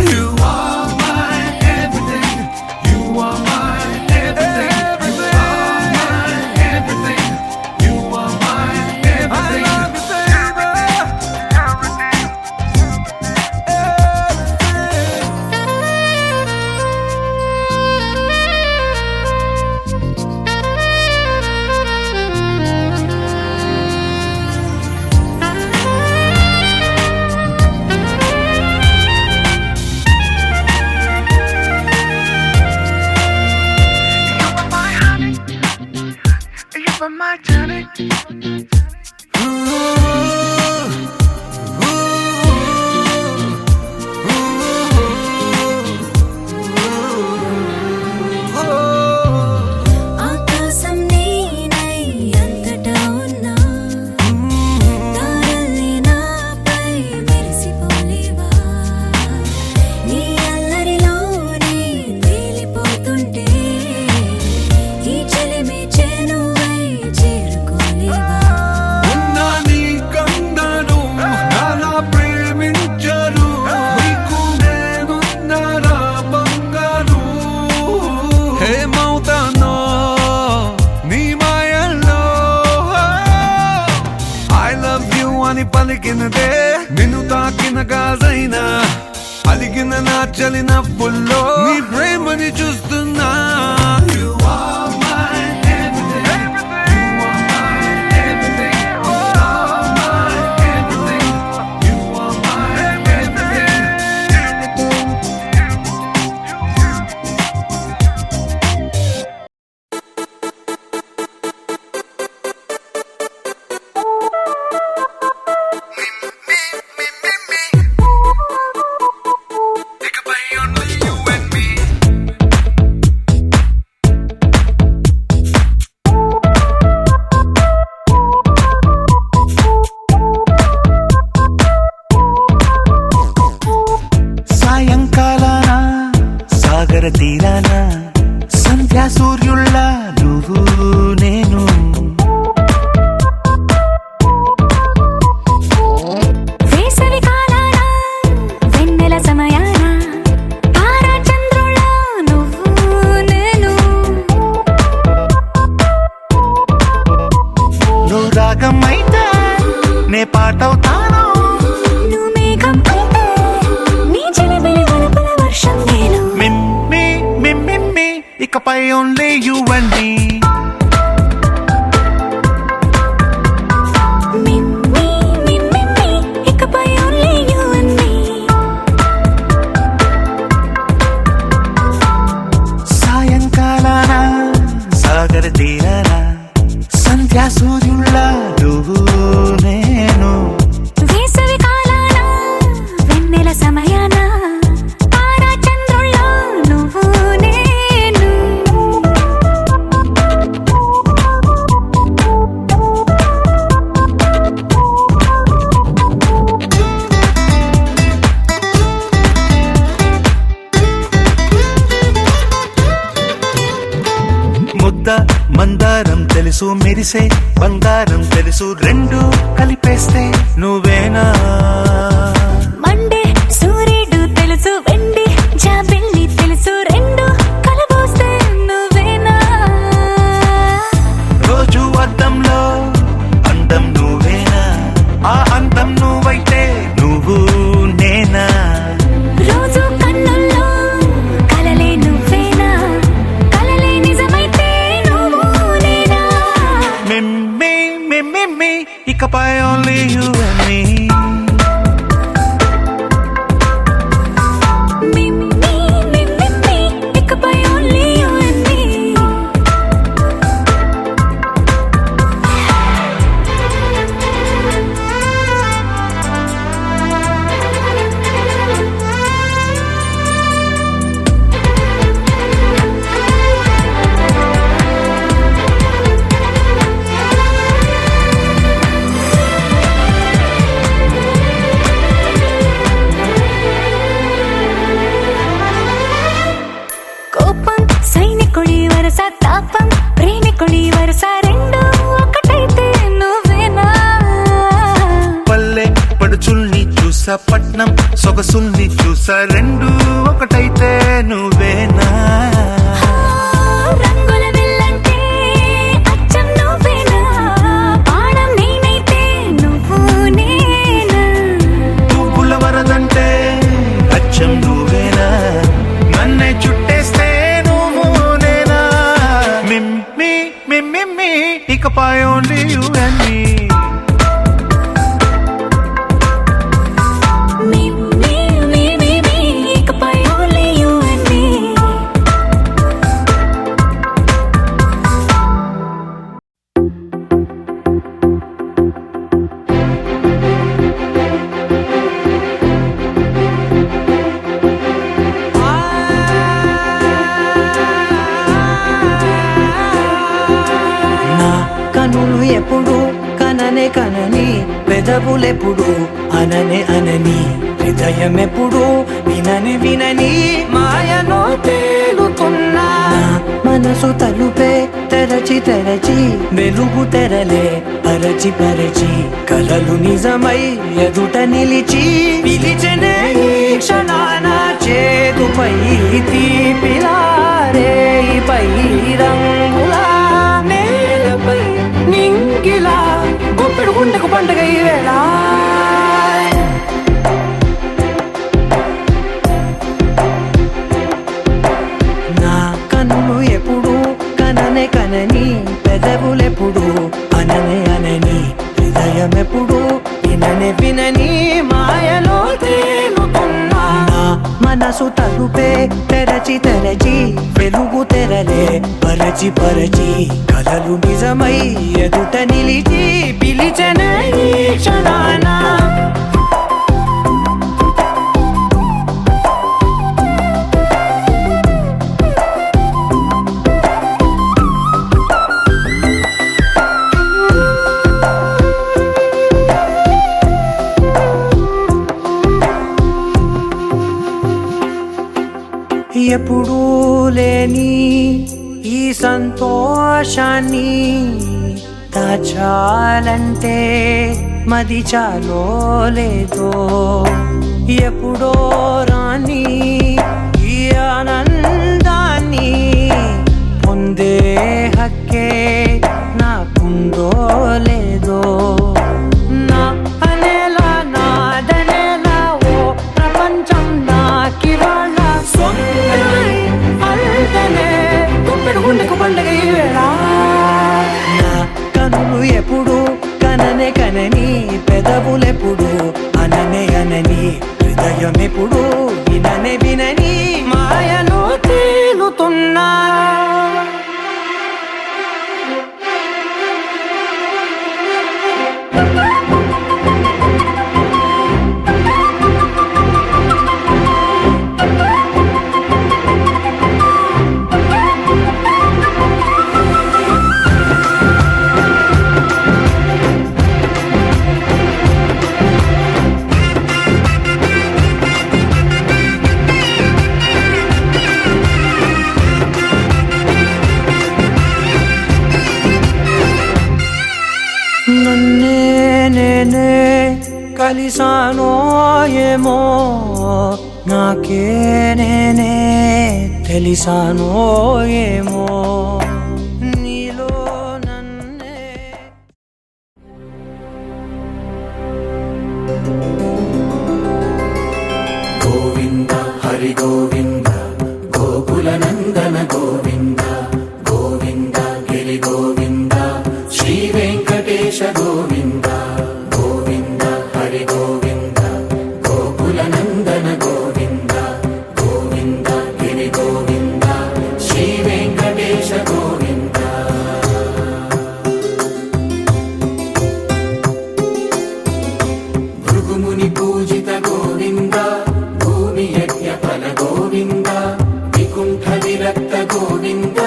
You are my everything, you are my everything, you are my everything, you are my everything. I love you, ఆకాశం నేనై అంతటా ఉన్నా తారల్ని నాపై మెరిసిపోలేవా నీ అల్లరిలోనే తేలిపోతుంటే ఈ చెలిమి చేనువై చేరుకోలేవా ఉన్నా నీ కన్నాను నాలా ప్రేమించరు నీకు నేనున్నారా బంగారు హేమవుతానో నీ మాయల్లో ఐ లవ్ యు అని పలికినదే నిన్ను తాకిన గాజైనా అలిగిన నా చలిన పుల్లో నీ ప్రేమని చూస్తున్నా You are my everything. You are my everything. You are my everything. You are my everything. ఇకపై only you and me. సాయంకాలాన సాగర తీరాన సంధ్యా సూర్యుళ్ళ నువ్వు నేను వేసవి కాలాన వెన్నెల సమయాన తారా చంద్రుల నువ్వు నేను నువ్వు రాగం అయితే నే పాటవుతాను నువ్వు మేఘం అయితే నీ చిలిపిలి వలపుల వర్షం నేను మిమ్మి మిమ్మి ఇకపై ఓన్లీ యు అండ్ మీ మిమ్మి మిమ్మి ఇకపై only you and me సాయంకాలాన సాగర తీరాన సంధ్యా సూర్యుళ్ళ నువ్వు నేను వేసవి కాలాన వెన్నెల సమయాన తారా చంద్రుల నువ్వు నేను ముద్ద మందారం తెలుసు మెరిసే బంగారం తెలుసు రెండు కలిపేస్తే నువ్వేనా మండే సూర్యుడు తెలుసు వెండి జాబిల్లి తెలుసు రెండు కలబోస్తే నువ్వేనా రోజు అద్దంలో అందం నువ్వేనా ఆ అందం నువ్వైతే నువ్వు నేనా రోజు కన్నుల్లో కలలే నువ్వేనా కలలే నిజమైతే నువ్వు నేనా మిమ్మి మిమ్మి ఇకపై ఓన్లీ యు అండ్ మీ మిమ్మి మిమ్మి ఇకపై only you and me కోపం సైనికుడి వరస తాపం ప్రేమికుడి వరస రెండు ఒకటైతే నువ్వేనా పల్లె పడుచుల్ని చూసా పట్నం సొగసుల్ని చూసా రెండు ఒకటైతే నువ్వేనా రంగుల విల్లంటే అచ్చం నువ్వేనా బాణం నేనైతే నువ్వు నేనా పువ్వుల వరదంటే అచ్చం నువ్వేనా నన్నే చుట్టేస్తే నువ్వు నేనా మిమ్మి మిమ్మి ఇకపై ఓన్లీ యు అండ్ మీ మిమ్మి ఇకపై only you and me ఎప్పుడు కననే కనని పెదవులెప్పుడు అననే అనని హృదయం ఎప్పుడు వినని వినని మాయలో తేలుతున్నా మనసు తలుపే తెరచి తెరచి వెలుగు తెరలే పరచి పరచి కలలు నిజమై ఎదుట నిలిచి పిలిచనే ఈ క్షణాన చేతుపై తీపిలారే పై రంగులా నేలపై నింగిలా గుప్పెడు గుండెకు పండుగ ఈ వేళ నా కన్నులు ఎప్పుడు కననే కనని పెదవులెప్పుడు అననే అనని హృదయం ఎప్పుడు విననే వినని మాయలో తేలుతున్నా నా మనసు తలుపే తెరచి తెరచి వెలుగు తెరలే పరచి పరచి కలలు నిజమై ఎదుట నిలిచి పిలిచనే ఈ క్షణాన ఎప్పుడూ లేని ఈ సంతోషాన్ని దాచాలంటే మది చాలో లేదో ఎప్పుడో రాని ఈ ఆనందాన్ని పొందే హక్కే నాకుందో లేదో నా అనేలా నాదనేలా ఓ ప్రపంచం నాకివాళ్ళ పండుగ ఈ వేళ నా కనులు ఎప్పుడు కననే కనని పెదవులెప్పుడు అననే అనని హృదయం ఎప్పుడు విననే వినని మాయలో తేలుతున్నా నన్నే నేనే కలిసానో ఏమో నాకే నేనే తెలిసానో ఏమో నీలో నన్నే గోవింద హరి గోవింద గోకుల నందన గోవింద గోవింద గిరి గోవింద శ్రీ వెంకటేశ గోవింద గోవింద హరి గోవింద గోకుల నందన గోవింద గోవింద గిరి గోవింద శ్రీ వెంకటేశ గోవింద భృగుముని పూజిత గోవింద భూమి యజ్ఞ ఫల గోవింద వికుంఠ విరక్త గోవింద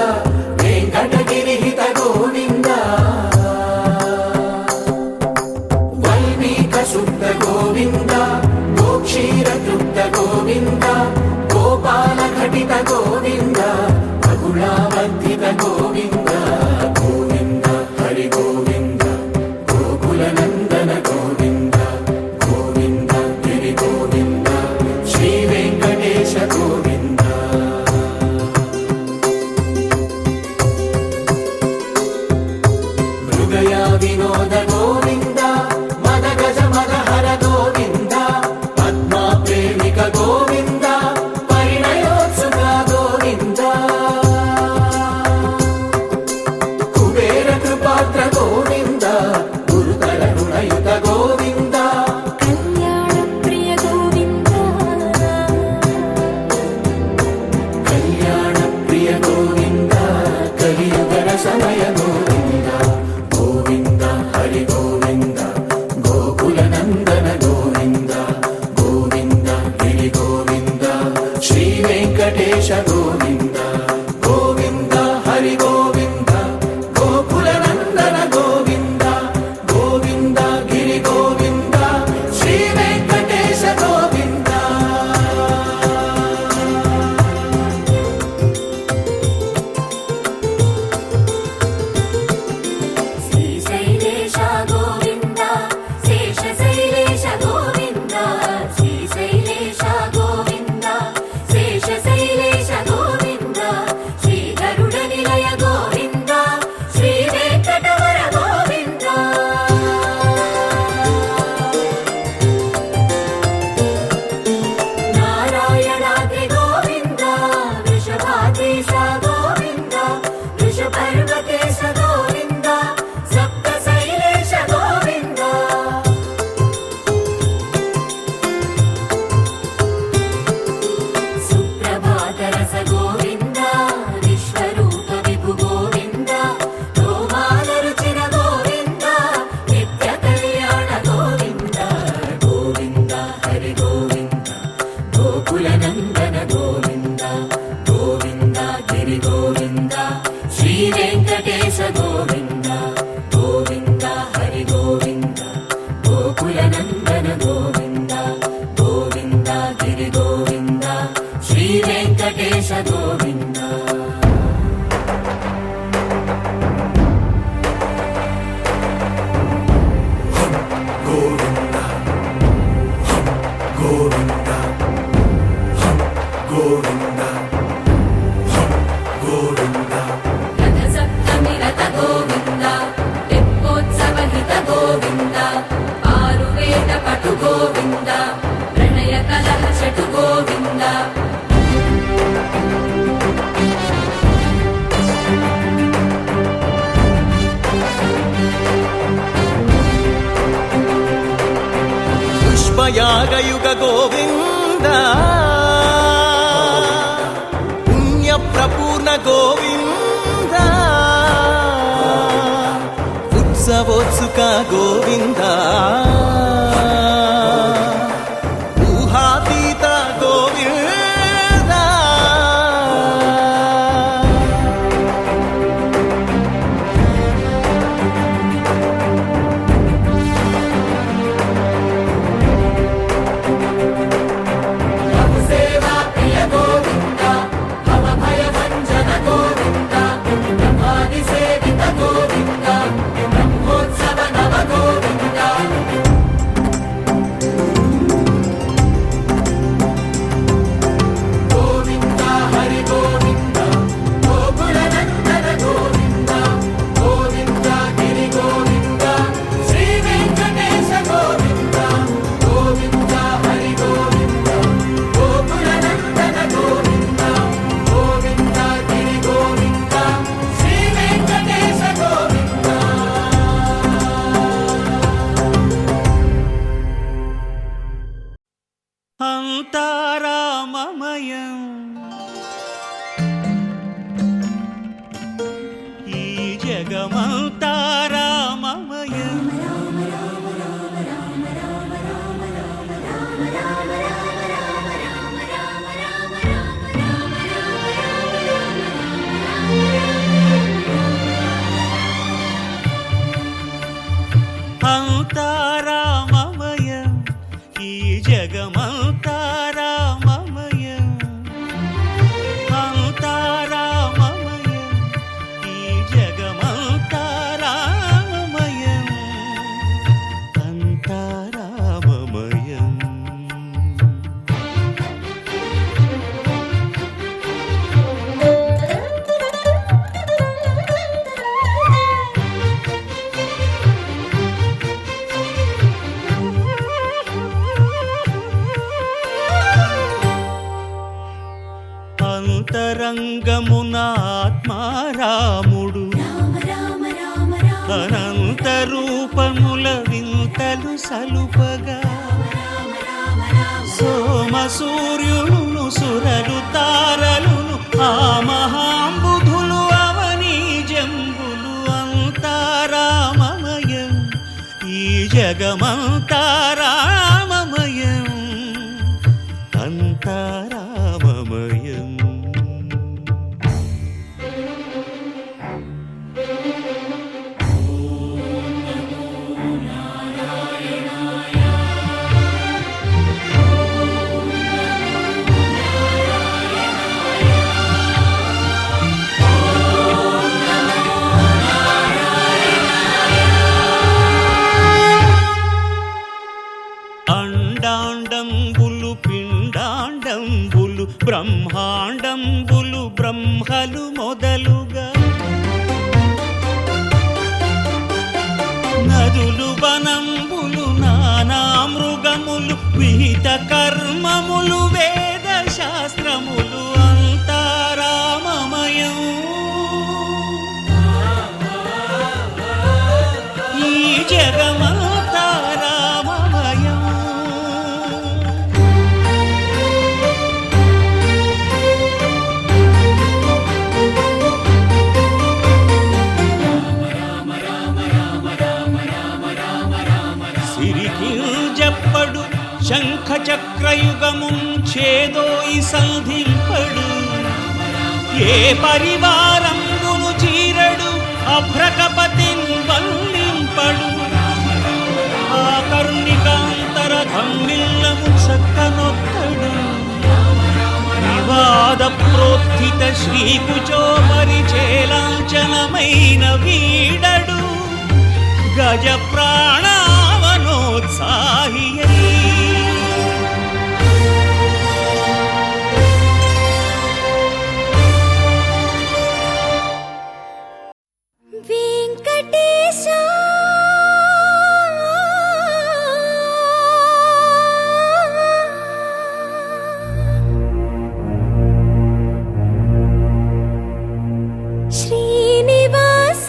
వెంకటగిరిహిత గోవింద యాగయుగ గోవింద పుణ్య ప్రపూర్ణ గోవింద ఉత్సవోత్సుక గోవింద ఊహాతీత గోవింద అంతారామమయం ఈ జగమంతారామమయం అంతారామమయం ఈ జగమంతారామమయం అంతారామమయం ఈ జగమంతారామమయం అంతారామమయం అంతరంగమున ఆత్మారాముడు అనంత రూపముల వింతలు సలుపగా సోమ సూర్యులను సురలు తారలును ఆ మహాంబుధులు అవనీ జంబులు అంతారామమయం ఈ జగమంతారామమయం అంతారామమయం అండాండంబులు పిండాండంబులు బ్రహ్మాండంబులు బ్రహ్మలు మొదలుగా నదులు వనంబులు నానా మృగములు విహిత కర్మములు వేద శాస్త్రములు అంతారామమయం ఈ జగమంతారామమయం సిరికింజప్పడు శంఖ చక్రయుగముంచేదోయి సంధింపడు ఏ పరివారంబును చీరడు అభ్రకపతిన్ వల్లింపడు ఆ కర్ణికాంతర ధమ్మిల్లము చక్కనొక్కడు వివాద ప్రోత్థిత శ్రీకుచో పరిచేలాంఛనమైన వీడడు గజ ప్రాణావనోత్సాహియై వెంకటేశ శ్రీనివాస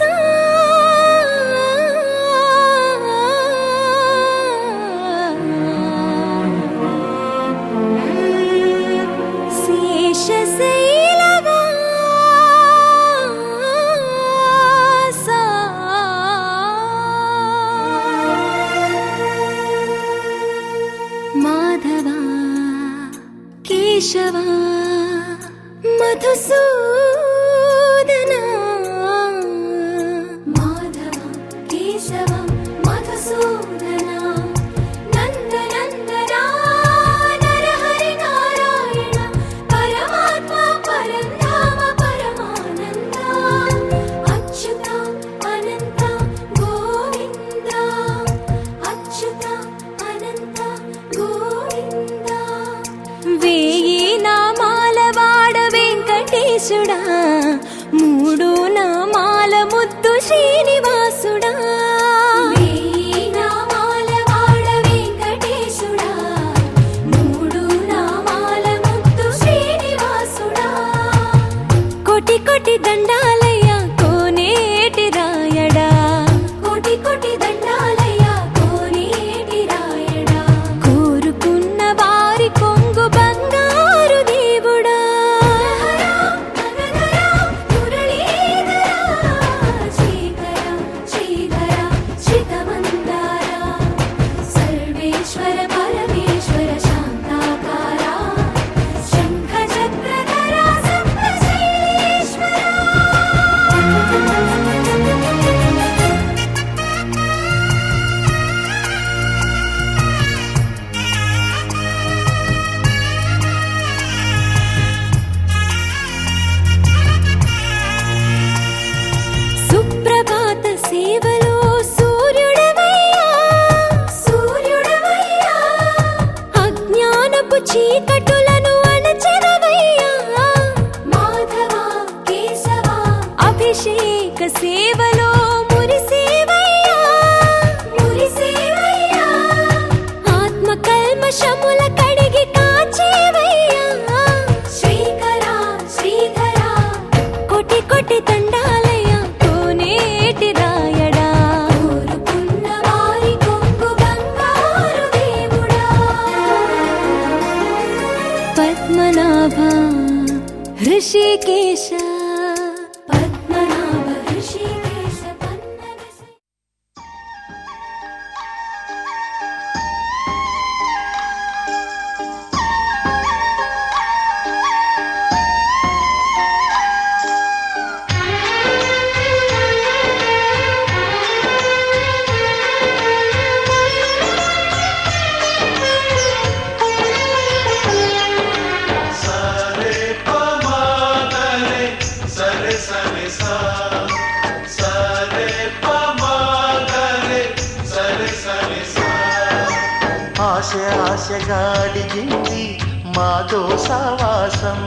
దండాలయ్యా కోనేటి రాయడా కోటి కోటి దండాలయ్యా కోనేటి రాయడా కోరుకున్న వారి కొంగు బంగారు దేవుడా సర్వేశ్వర పరమేశ్వర శాంతాకార శంఖ చక్రధర సప్తశైలేశ్వర సుప్రభాత సేవలో సూర్యుడవయ్యా సూర్యుడవయ్యా అజ్ఞానపు చీకటులను అణచెదవయ్యా మాధవ కేశవ అభిషేక సేవలో మురిసేవయ్యా మురిసేవయ్యా ఆత్మ కల్మషముల కడిగి కాచేవయ్యా శ్రీకర శ్రీధర కోటి కోటి దండాలయ్యా కోనేటి రాయడా కోరుకున్న వారి కొంగు బంగారు దేవుడా పద్మనాభ హృషికేశ పద్మనాభ హృషికేశ పన్నగ ఆశ ఆశగా అడిగింది మాతో సావాసం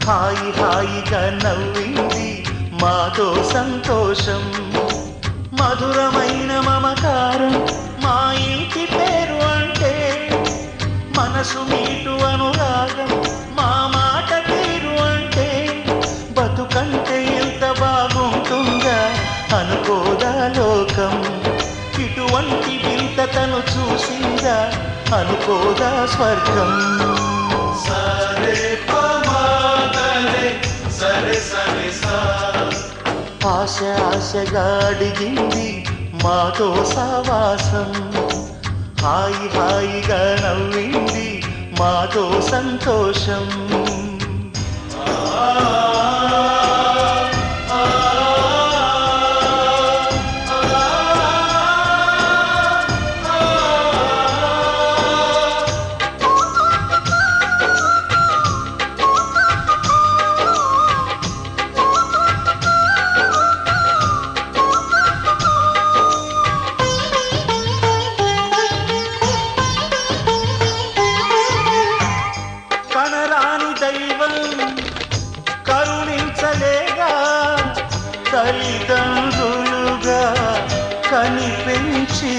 హాయి హాయిగా నవ్వింది మాతో సంతోషం మధురమైన మమకారం మా ఇంటి పేరు అంటే మనసు మీటు అనురాగం మా మాట తీరు అంటే బతుకంటే ఎంత బాగుంటుందా అనుకోదా లోకం ఇటువంటి వింతతను చూసిందా అనుకోదా స్వర్గం ఆశ ఆశగా అడిగింది మాతో సావాసం హాయి హాయిగా నవ్వింది మాతో సంతోషం కనరాని దైవం కరుణించలేగా తల్లిదండ్రులుగా కనిపించి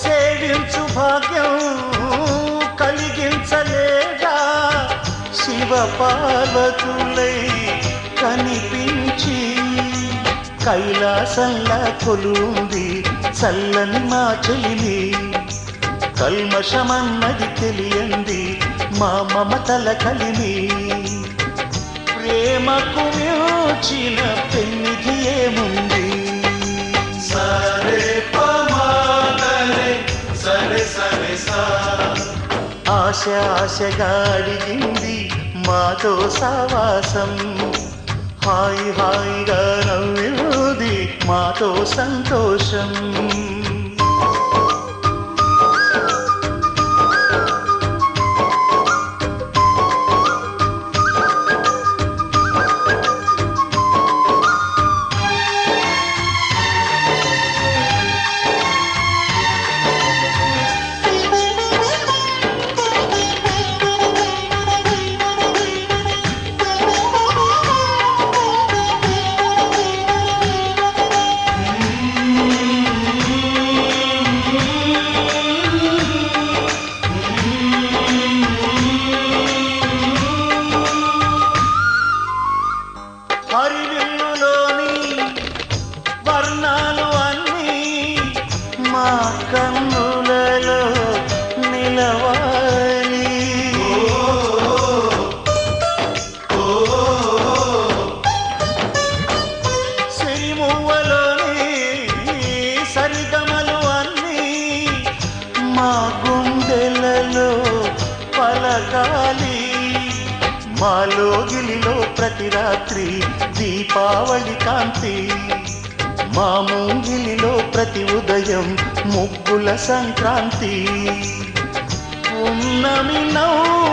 సేవించు భాగ్యం కలిగించలేగా శివ పార్వతులై కనిపించి కైలాసంలా కొలుంది చల్లని మా చెలిమి కల్మషమన్నది తెలియంది మా మమతల కలిమి ప్రేమకు మించిన పెన్నిధి ఏముంది ఆశ ఆశగా అడిగింది మాతో సావాసం హాయి హాయిగా నవ్వింది మాతో సంతోషం కలకాలి మాలో గిలిలో ప్రతి రాత్రి దీపావళి కాంతి మా ముంగిలిలో ప్రతి ఉదయం ముగ్గుల సంక్రాంతి ఉన్నమి నవ్వు